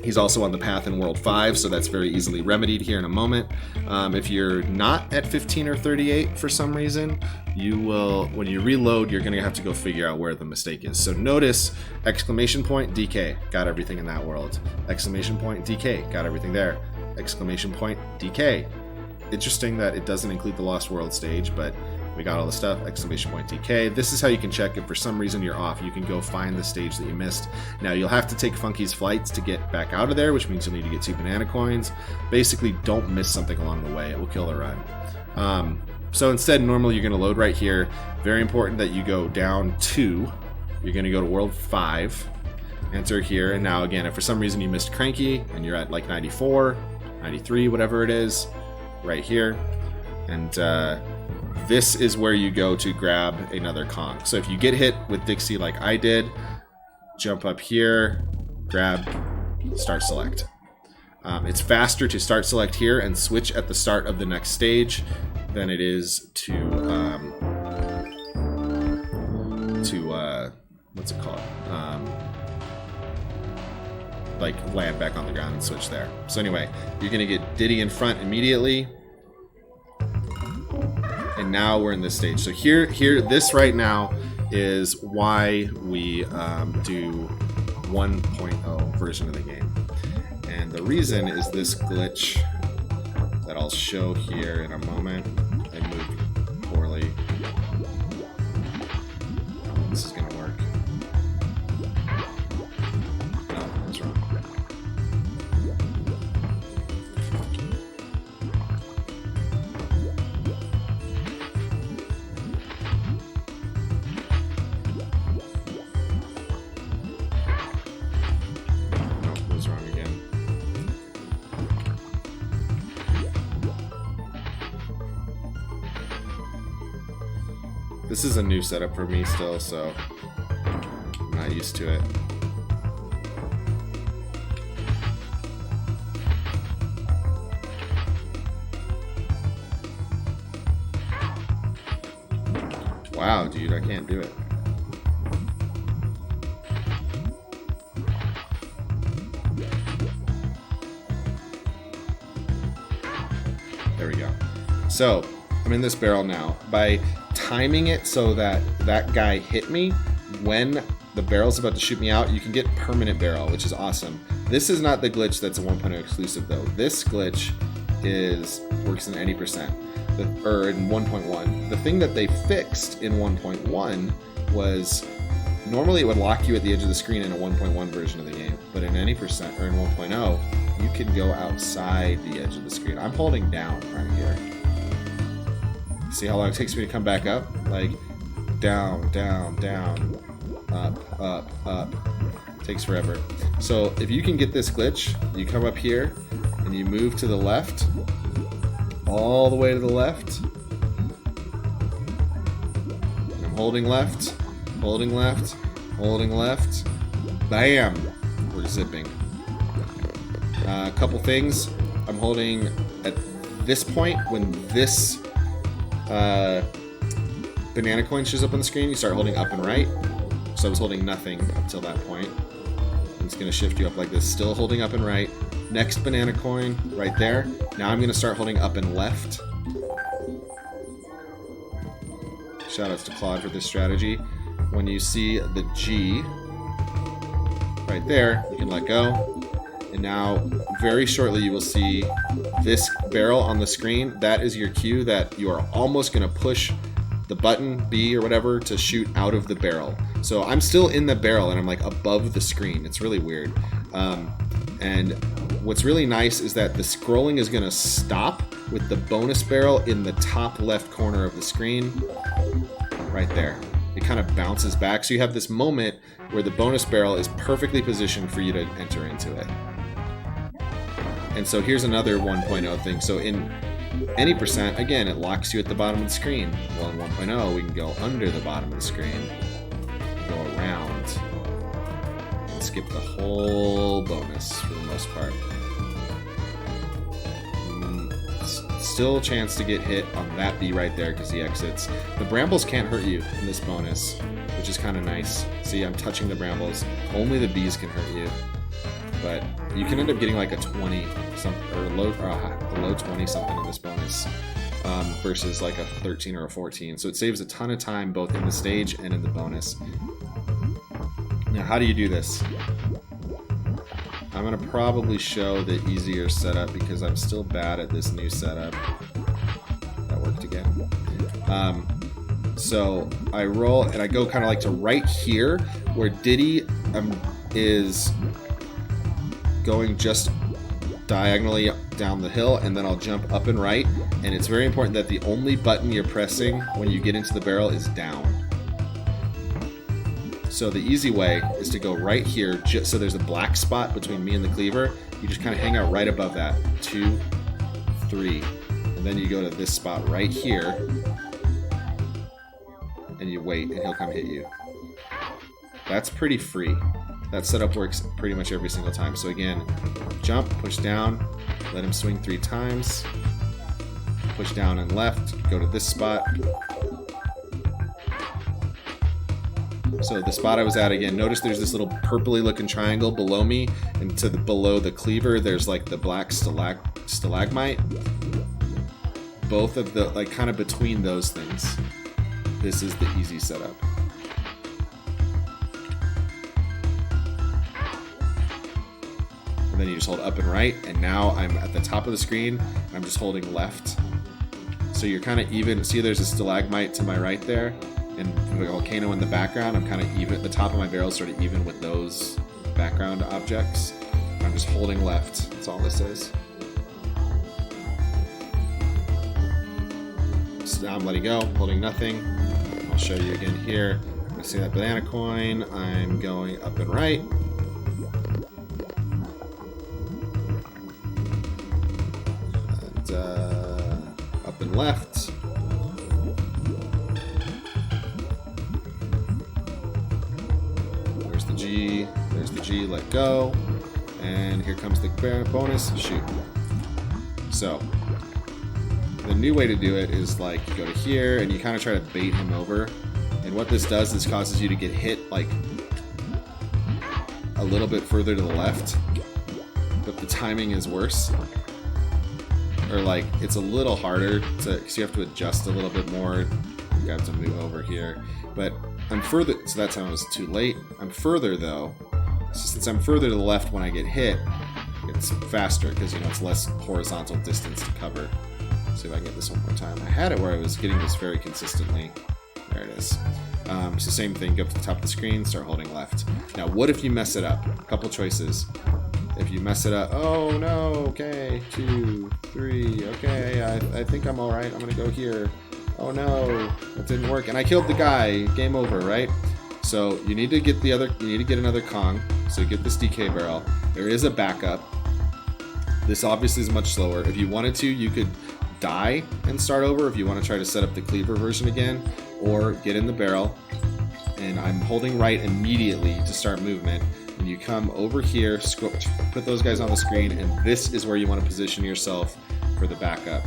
he's also on the path in World 5, so that's very easily remedied here in a moment. If you're not at 15 or 38 for some reason, you will, when you reload, you're going to have to go figure out where the mistake is. So notice, exclamation point, DK, got everything in that world. Exclamation point, DK, got everything there. Exclamation point, DK. Interesting that it doesn't include the Lost World stage, but we got all the stuff. Exclamation point DK. This is how you can check if for some reason you're off. You can go find the stage that you missed. Now you'll have to take Funky's flights to get back out of there, which means you'll need to get 2 banana coins. Basically, don't miss something along the way. It will kill the run. So instead, normally you're going to load right here. Very important that you go down 2. You're going to go to World 5. Enter here. And now again, if for some reason you missed Cranky and you're at like 94, 93, whatever it is, right here. And this is where you go to grab another Kong. So if you get hit with Dixie like I did, jump up here, grab, start select. It's faster to start select here and switch at the start of the next stage than it is to what's it called? Like land back on the ground and switch there. So anyway, you're gonna get Diddy in front immediately. And now we're in this stage. So here, this right now is why we do 1.0 version of the game. And the reason is this glitch that I'll show here in a moment. I moved poorly. This is going to work. No, that's wrong. This is a new setup for me still, so I'm not used to it. Wow, dude, I can't do it. There we go. So, I'm in this barrel now. By timing it so that that guy hit me when the barrel's about to shoot me out, you can get permanent barrel, which is awesome. This is not the glitch that's a 1.0 exclusive though. This glitch works in any percent, or in 1.1. The thing that they fixed in 1.1 was normally it would lock you at the edge of the screen in a 1.1 version of the game, but in any percent, or in 1.0, you can go outside the edge of the screen. I'm holding down right here. See how long it takes me to come back up? Like, down, down, down, up, up, up. Takes forever. So if you can get this glitch, you come up here and you move to the left, all the way to the left. I'm holding left, holding left, holding left. Bam! We're zipping. A couple things. I'm holding at this point, when this banana coin shows up on the screen, you start holding up and right. So I was holding nothing up till that point. It's going to shift you up like this, still holding up and right. Next banana coin, right there. Now I'm going to start holding up and left. Shoutouts to Claude for this strategy. When you see the G right there, you can let go. And now, very shortly, you will see this barrel on the screen. That is your cue that you are almost going to push the button, B or whatever, to shoot out of the barrel. So I'm still in the barrel and I'm like above the screen. It's really weird. And what's really nice is that the scrolling is going to stop with the bonus barrel in the top left corner of the screen. Right there. It kind of bounces back. So you have this moment where the bonus barrel is perfectly positioned for you to enter into it. And so here's another 1.0 thing. So in any percent, again, it locks you at the bottom of the screen. Well, in 1.0, we can go under the bottom of the screen, go around, and skip the whole bonus for the most part. Still a chance to get hit on that B right there because he exits. The brambles can't hurt you in this bonus, which is kind of nice. See, I'm touching the brambles. Only the bees can hurt you. But you can end up getting like a 20 something, or a low 20 something in this bonus versus like a 13 or a 14. So it saves a ton of time both in the stage and in the bonus. Now, how do you do this? I'm going to probably show the easier setup because I'm still bad at this new setup. That worked again. So I roll and I go kind of like to right here where Diddy is going just diagonally down the hill, and then I'll jump up and right. And it's very important that the only button you're pressing when you get into the barrel is down. So the easy way is to go right here, just so there's a black spot between me and the cleaver. You just kind of hang out right above that. 2, 3. And then you go to this spot right here, and you wait, and he'll come hit you. That's pretty free. That setup works pretty much every single time. So again, jump, push down, let him swing 3 times, push down and left, go to this spot. So the spot I was at again, notice there's this little purpley looking triangle below me, and below the cleaver there's like the black stalagmite. Both of the, like kind of between those things. This is the easy setup. And then you just hold up and right, and now I'm at the top of the screen, and I'm just holding left. So you're kind of even. See, there's a stalagmite to my right there, and the volcano in the background. I'm kind of even. The top of my barrel is sort of even with those background objects. I'm just holding left. That's all this is. So now I'm letting go, holding nothing. I'll show you again here. I see that banana coin. I'm going up and right. Up and left. There's the G, let go. And here comes the bonus, shoot. So, the new way to do it is like you go to here and you kind of try to bait him over. And what this does is causes you to get hit like a little bit further to the left, but the timing is worse. Or like it's a little harder because you have to adjust a little bit more. You have to move over here, but I'm further. So that time it was too late. I'm further though. So since I'm further to the left when I get hit, it's faster because it's less horizontal distance to cover. Let's see if I can get this one more time. I had it where I was getting this very consistently. There it is. So same thing. Go up to the top of the screen. Start holding left. Now, what if you mess it up? A couple choices. If you mess it up, oh no, okay, 2, 3, okay, I think I'm alright, I'm gonna go here. Oh no, that didn't work, and I killed the guy, game over, right? So you need to get another Kong, so you get this DK barrel. There is a backup. This obviously is much slower. If you wanted to, you could die and start over if you want to try to set up the cleaver version again, or get in the barrel, and I'm holding right immediately to start movement. And you come over here, put those guys on the screen, and this is where you want to position yourself for the backup.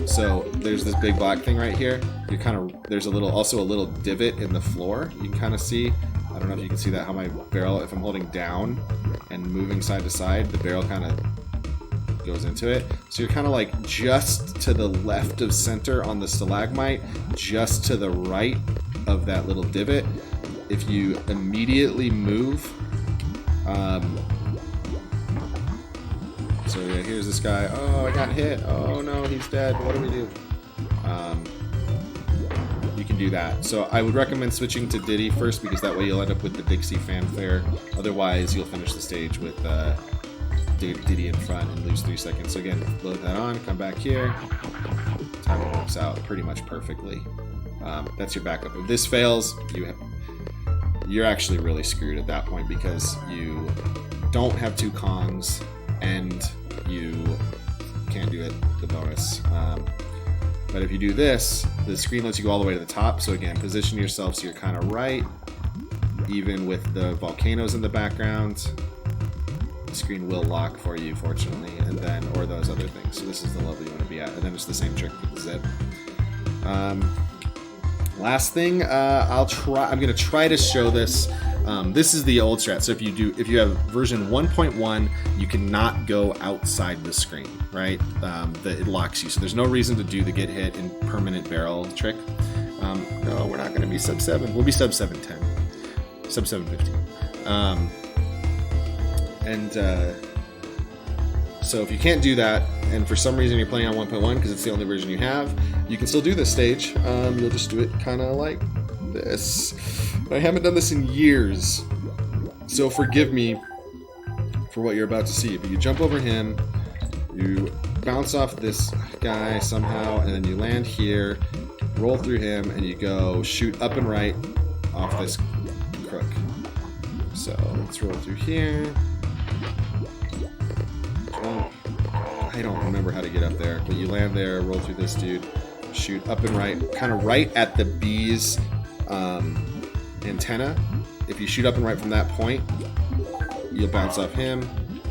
So there's this big black thing right here. You kind of, there's also a little divot in the floor. You can kind of see. I don't know if you can see that, how my barrel, if I'm holding down and moving side to side, the barrel kind of goes into it. So you're kind of like just to the left of center on the stalagmite, just to the right of that little divot. If you immediately move, so yeah, here's this guy. Oh, I got hit. Oh no, he's dead. What do we do? You can do that. So I would recommend switching to Diddy first, because that way you'll end up with the Dixie fanfare. Otherwise, you'll finish the stage with Diddy in front and lose 3 seconds. So again, load that on, come back here. Timing works out pretty much perfectly. That's your backup. If this fails, you're actually really screwed at that point, because you don't have 2 Kongs and you can't do it the bonus. But if you do this, the screen lets you go all the way to the top. So again, position yourself so you're kind of right, even with the volcanoes in the background. The screen will lock for you, fortunately, and then, or those other things. So this is the level you want to be at, and then it's the same trick with the zip. Last thing, I'm gonna try to show this. This is the old strat. So if you have version 1.1, you cannot go outside the screen, right? It locks you. So there's no reason to do the get hit and permanent barrel trick. No, we're not going to be sub 7. We'll be sub 710, sub 715. So if you can't do that, and for some reason you're playing on 1.1 because it's the only version you have, you can still do this stage. You'll just do it kind of like this. I haven't done this in years, so forgive me for what you're about to see. But you jump over him, you bounce off this guy somehow, and then you land here, roll through him, and you go shoot up and right off this crook. So let's roll through here. Jump. I don't remember how to get up there, but you land there, roll through this dude, shoot up and right, kind of right at the bee's antenna. If you shoot up and right from that point, you'll bounce off him.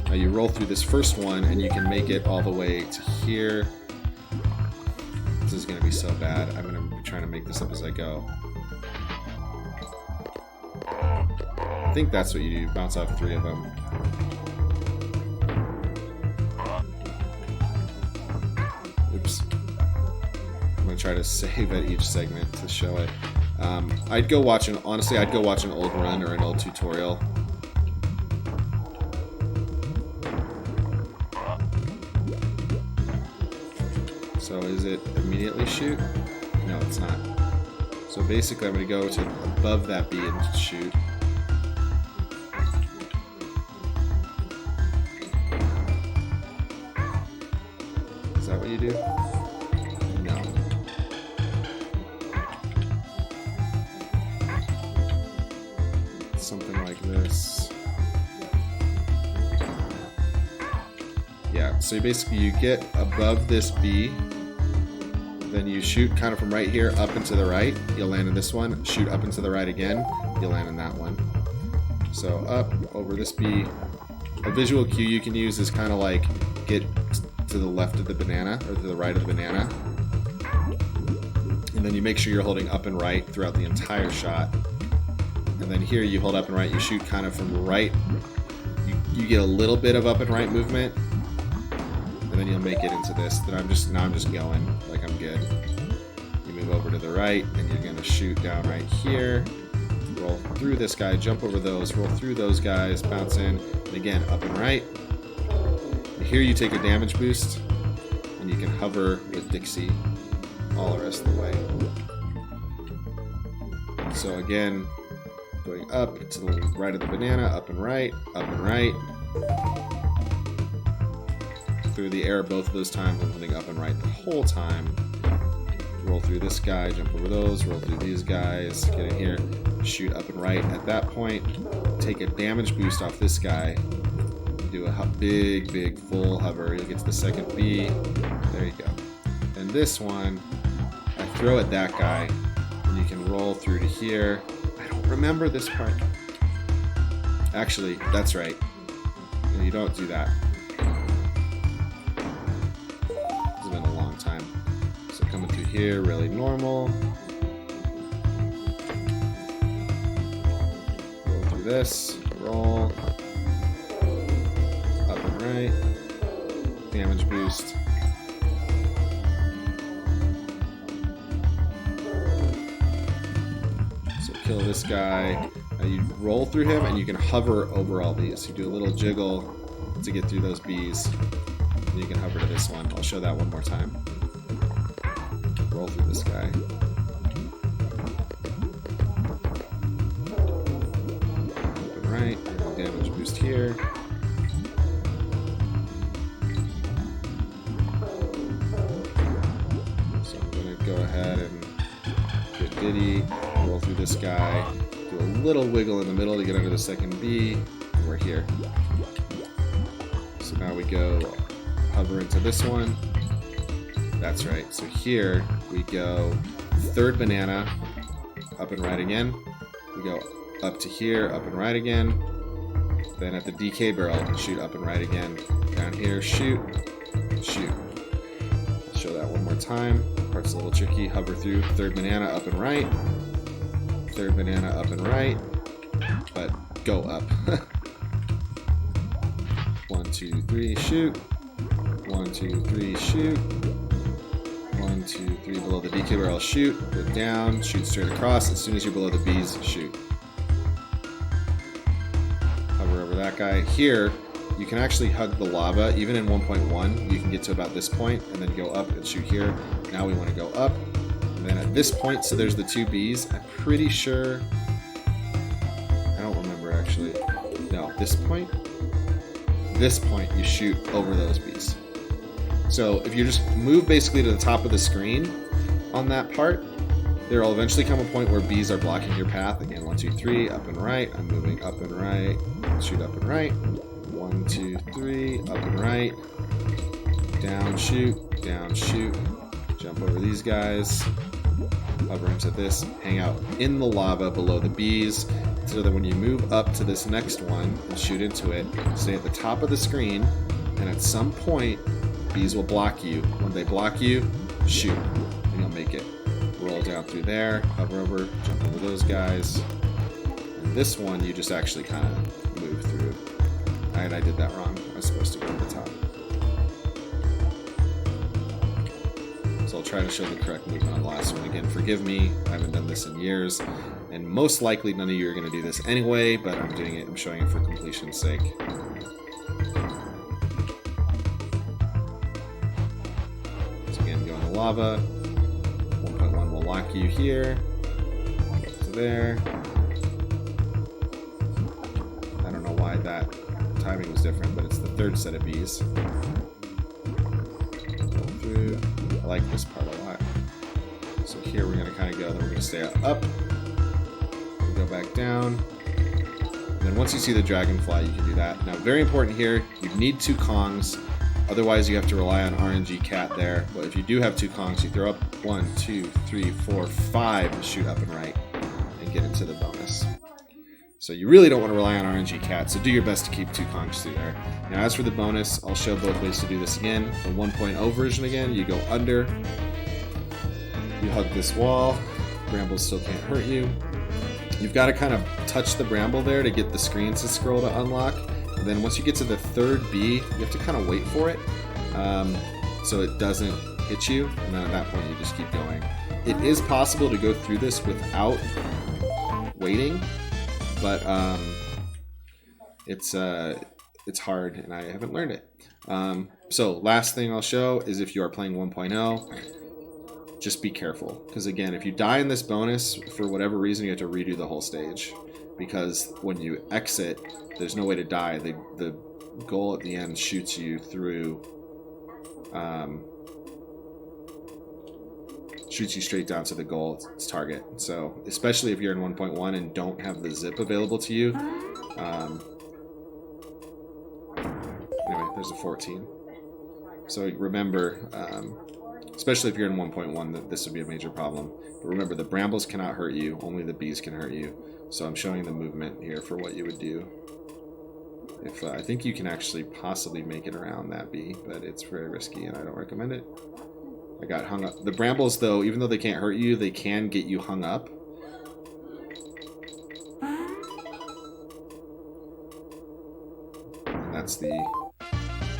Now you roll through this first one, and you can make it all the way to here. This is going to be so bad. I'm going to be trying to make this up as I go. I think that's what you do. Bounce off 3 of them. Oops. I'm going to try to save at each segment to show it. I'd go watch an old run or an old tutorial. So is it immediately shoot? No, it's not. So basically I'm going to go to above that bee and shoot. Is that what you do? No. Something like this. Yeah, so you get above this bee, then you shoot kind of from right here up and to the right. You'll land in this one. Shoot up and to the right again. You'll land in that one. So up over this bee. A visual cue you can use is kind of like get to the left of the banana or to the right of the banana, and then you make sure you're holding up and right throughout the entire shot. And then here you hold up and right. You shoot kind of from right. You get a little bit of up and right movement. And then you'll make it into this. Then I'm just going like I'm good. You move over to the right, and you're gonna shoot down right here. Roll through this guy, jump over those, roll through those guys, bounce in, and again up and right. And here you take a damage boost, and you can hover with Dixie all the rest of the way. So again, going up to the right of the banana, up and right, up and right. Through the air both of those times, I'm holding up and right the whole time. Roll through this guy, jump over those, roll through these guys, get in here, shoot up and right at that point, take a damage boost off this guy, do a big full hover, you'll get to the second B, there you go. And this one, I throw at that guy, and you can roll through to here. I don't remember this part. Actually, that's right. No, you don't do that. It's been a long time. So coming through here, really normal. Roll through this, roll. Up and right. Damage boost. So kill this guy. You roll through him and you can hover over all these. You do a little jiggle to get through those bees. And you can hover to this one. I'll show that one more time. Roll through this guy. Open right. Damage boost here. So I'm going to go ahead and get Diddy. Roll through this guy. Do a little wiggle in the middle to get under the second bee. And we're here. So now we go hover into this one. That's right. So here we go third banana, up and right again. We go up to here, up and right again. Then at the DK barrel, shoot up and right again. Down here, shoot, shoot. I'll show that one more time. Part's a little tricky. Hover through third banana, up and right. Third banana, up and right. But go up. 1, 2, 3, shoot. 1, 2, 3, shoot. 1, 2, 3, below the DK barrel, shoot. Go down, shoot straight across. As soon as you're below the bees, shoot. Hover over that guy. Here, you can actually hug the lava. Even in 1.1, you can get to about this point and then go up and shoot here. Now we want to go up. And then at this point, so there's the two bees. I'm pretty sure... I don't remember actually. No, this point? This point, you shoot over those bees. So if you just move basically to the top of the screen on that part, there will eventually come a point where bees are blocking your path. Again, 1, 2, 3, up and right. I'm moving up and right. Shoot up and right. 1, 2, 3, up and right. Down, shoot. Down, shoot. Jump over these guys. Hover into this. Hang out in the lava below the bees, so that when you move up to this next one and shoot into it, stay at the top of the screen, and at some point, bees will block you. When they block you, shoot, and you'll make it. Roll down through there, hover over, jump over those guys. And this one, you just actually kind of move through. I did that wrong. I was supposed to go to the top. So I'll try to show the correct movement on the last one. Again, forgive me, I haven't done this in years. And most likely none of you are going to do this anyway, but I'm doing it, I'm showing it for completion's sake. So again, go in the lava. 1.1 will lock you here. Up to there. I don't know why that timing was different, but it's the third set of bees. Go through. I like this part a lot. So here we're going to kind of go, then we're going to stay up. Go back down. And then once you see the dragonfly, you can do that. Now, very important here, you need 2 Kongs. Otherwise, you have to rely on RNG cat there. But if you do have 2 Kongs, you throw up 1, 2, 3, 4, 5 and shoot up and right and get into the bonus. So you really don't want to rely on RNG cat, so do your best to keep 2 Kongs through there. Now, as for the bonus, I'll show both ways to do this again. The 1.0 version again, you go under, you hug this wall, brambles still can't hurt you. You've got to kind of touch the bramble there to get the screen to scroll to unlock. And then once you get to the third bee, you have to kind of wait for it so it doesn't hit you. And then at that point, you just keep going. It is possible to go through this without waiting, but it's hard, and I haven't learned it. So last thing I'll show is if you are playing 1.0, just be careful, because again, if you die in this bonus for whatever reason, you have to redo the whole stage, because when you exit, there's no way to die. The goal at the end shoots you through, shoots you straight down to the goal, its target. So especially if you're in 1.1 and don't have the zip available to you. Anyway, there's a 14. So remember, Especially if you're in 1.1, that this would be a major problem. But remember, the brambles cannot hurt you. Only the bees can hurt you. So I'm showing the movement here for what you would do. If I think you can actually possibly make it around that bee, but it's very risky and I don't recommend it. I got hung up. The brambles, though, even though they can't hurt you, they can get you hung up. And that's the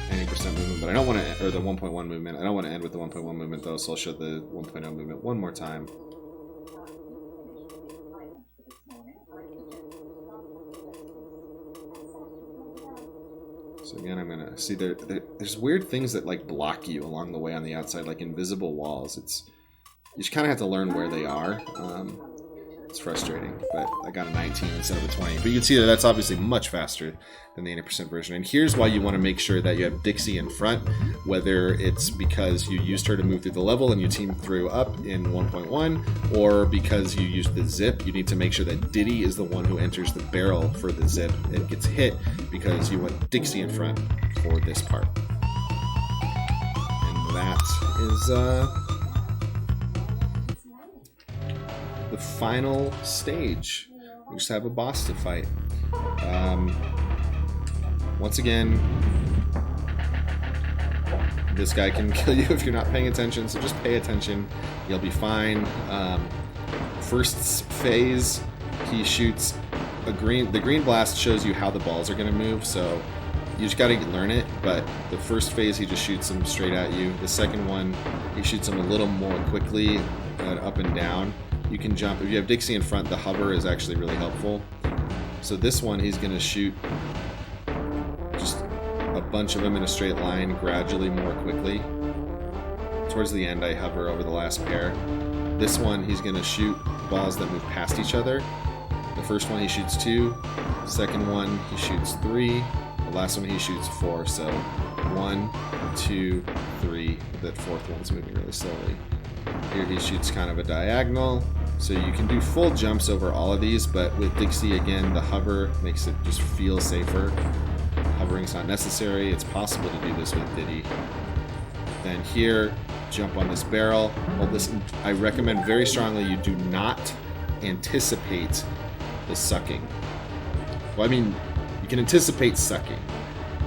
90% movement, but I don't want to, or the 1.1 movement. I don't want to end with the 1.1 movement, though, so I'll show the 1.0 movement one more time. So again, I'm gonna see there's weird things that like block you along the way on the outside, like invisible walls. You just kind of have to learn where they are. It's frustrating, but I got a 19 instead of a 20. But you can see that that's obviously much faster than the 80% version. And here's why you want to make sure that you have Dixie in front, whether it's because you used her to move through the level and you team through up in 1.1, or because you used the zip. You need to make sure that Diddy is the one who enters the barrel for the zip and gets hit, because you want Dixie in front for this part. And that is the final stage. We just have a boss to fight. Once again, this guy can kill you if you're not paying attention, so just pay attention. You'll be fine. First phase, he shoots a green. The green blast shows you how the balls are going to move, so you just got to learn it. But the first phase, he just shoots them straight at you. The second one, he shoots them a little more quickly, up and down. You can jump. If you have Dixie in front, the hover is actually really helpful. So this one, he's going to shoot just a bunch of them in a straight line, gradually more quickly. Towards the end, I hover over the last pair. This one, he's going to shoot balls that move past each other. The first one, he shoots 2. The second one, he shoots 3. The last one, he shoots 4. So 1, 2, 3. That fourth one's moving really slowly. Here he shoots kind of a diagonal. So you can do full jumps over all of these, but with Dixie, again, the hover makes it just feel safer. Hovering's not necessary. It's possible to do this with Diddy. Then here, jump on this barrel. Hold this. I recommend very strongly you do not anticipate the sucking. Well, I mean, you can anticipate sucking.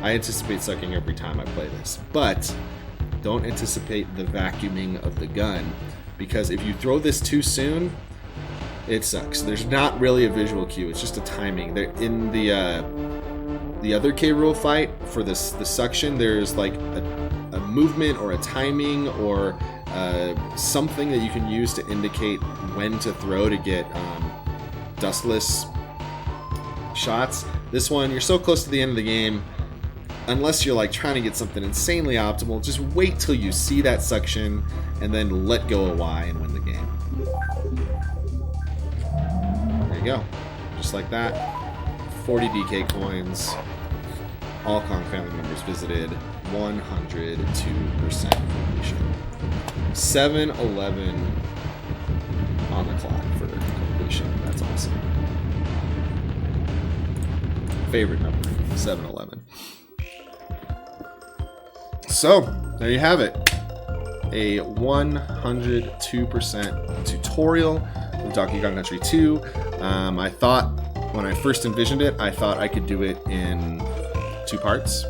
I anticipate sucking every time I play this, but don't anticipate the vacuuming of the gun, because if you throw this too soon, it sucks. There's not really a visual cue. It's just a timing. In the other K. Rool fight for the suction, there's like a movement or a timing or something that you can use to indicate when to throw to get dustless shots. This one, you're so close to the end of the game, unless you're like trying to get something insanely optimal, just wait till you see that suction and then let go of Y and win the game. There you go. Just like that. 40 DK coins. All Kong family members visited. 102% completion. 7-11 on the clock for completion. That's awesome. Favorite number, 7-11. So, there you have it. A 102% tutorial of Donkey Kong Country 2. I thought, when I first envisioned it, I thought I could do it in 2 parts.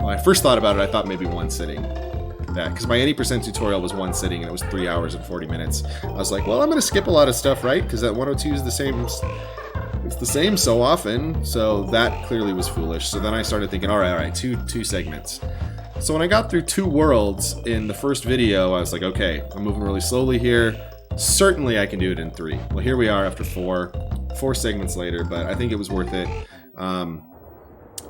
When I first thought about it, I thought maybe one sitting. Because my 80% tutorial was one sitting, and it was 3 hours and 40 minutes. I was like, well, I'm going to skip a lot of stuff, right? Because that 102 is the same. It's the same so often, so that clearly was foolish. So then I started thinking, all right, two segments. So when I got through 2 worlds in the first video, I was like, okay, I'm moving really slowly here. Certainly I can do it in 3. Well, here we are after 4 segments later, but I think it was worth it.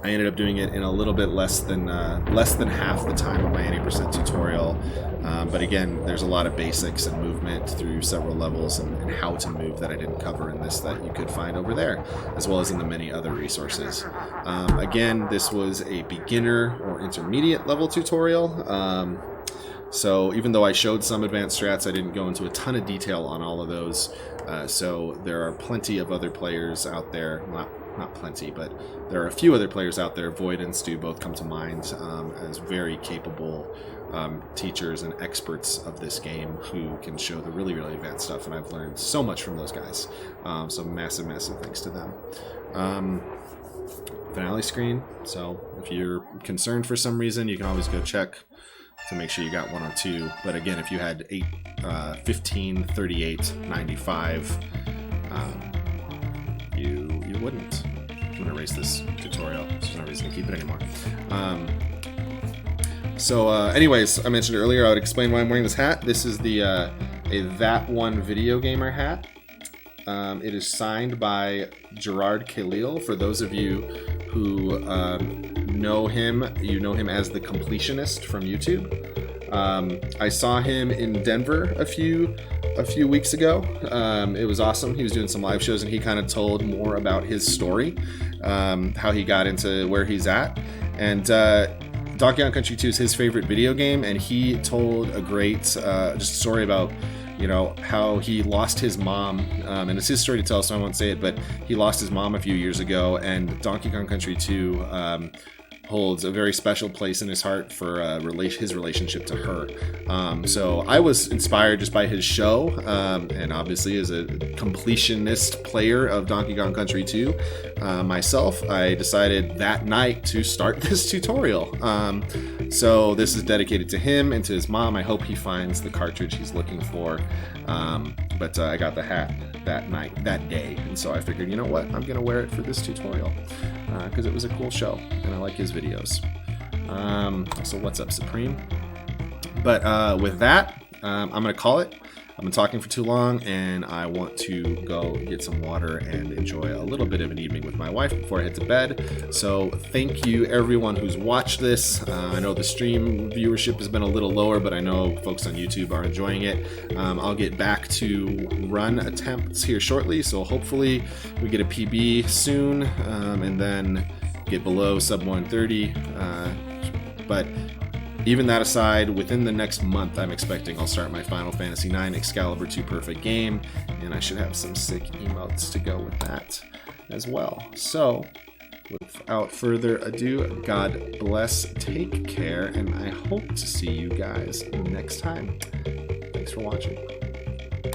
I ended up doing it in a little bit less than half the time of my 80% tutorial. But again, there's a lot of basics and movement through several levels and how to move that I didn't cover in this that you could find over there, as well as in the many other resources. Again, this was a beginner or intermediate level tutorial. So even though I showed some advanced strats, I didn't go into a ton of detail on all of those. So there are plenty of other players out there, not plenty, but there are a few other players out there. Void and Stu both come to mind as very capable teachers and experts of this game who can show the really, really advanced stuff, and I've learned so much from those guys. So massive, massive thanks to them. Finale screen. So if you're concerned for some reason, you can always go check to make sure you got 102. But again, if you had 15, 38, 95, you wouldn't. I'm going to erase this tutorial. There's no reason to keep it anymore. Anyways, I mentioned earlier I would explain why I'm wearing this hat. This is the a That One Video Gamer hat. It is signed by Gerard Khalil. For those of you who know him, you know him as the Completionist from YouTube. I saw him in Denver a few weeks ago. It was awesome. He was doing some live shows, and he kind of told more about his story, how he got into where he's at. And Donkey Kong Country 2 is his favorite video game, and he told a great just story about, you know, how he lost his mom, and it's his story to tell, so I won't say it, but he lost his mom a few years ago, and Donkey Kong Country 2 holds a very special place in his heart for his relationship to her. So I was inspired just by his show, and obviously as a completionist player of Donkey Kong Country 2 myself, I decided that night to start this tutorial. So this is dedicated to him and to his mom. I hope he finds the cartridge he's looking for. But I got the hat that day, and so I figured, you know what, I'm gonna wear it for this tutorial because it was a cool show and I like his videos. So what's up, Supreme? But with that, I'm gonna call it. I've been talking for too long, and I want to go get some water and enjoy a little bit of an evening with my wife before I head to bed. So thank you everyone who's watched this. I know the stream viewership has been a little lower, but I know folks on YouTube are enjoying it. I'll get back to run attempts here shortly, so hopefully we get a PB soon, and then get below sub 130. But even that aside, within the next month, I'm expecting I'll start my Final Fantasy IX Excalibur 2 Perfect game, and I should have some sick emotes to go with that as well. So, without further ado, God bless, take care, and I hope to see you guys next time. Thanks for watching.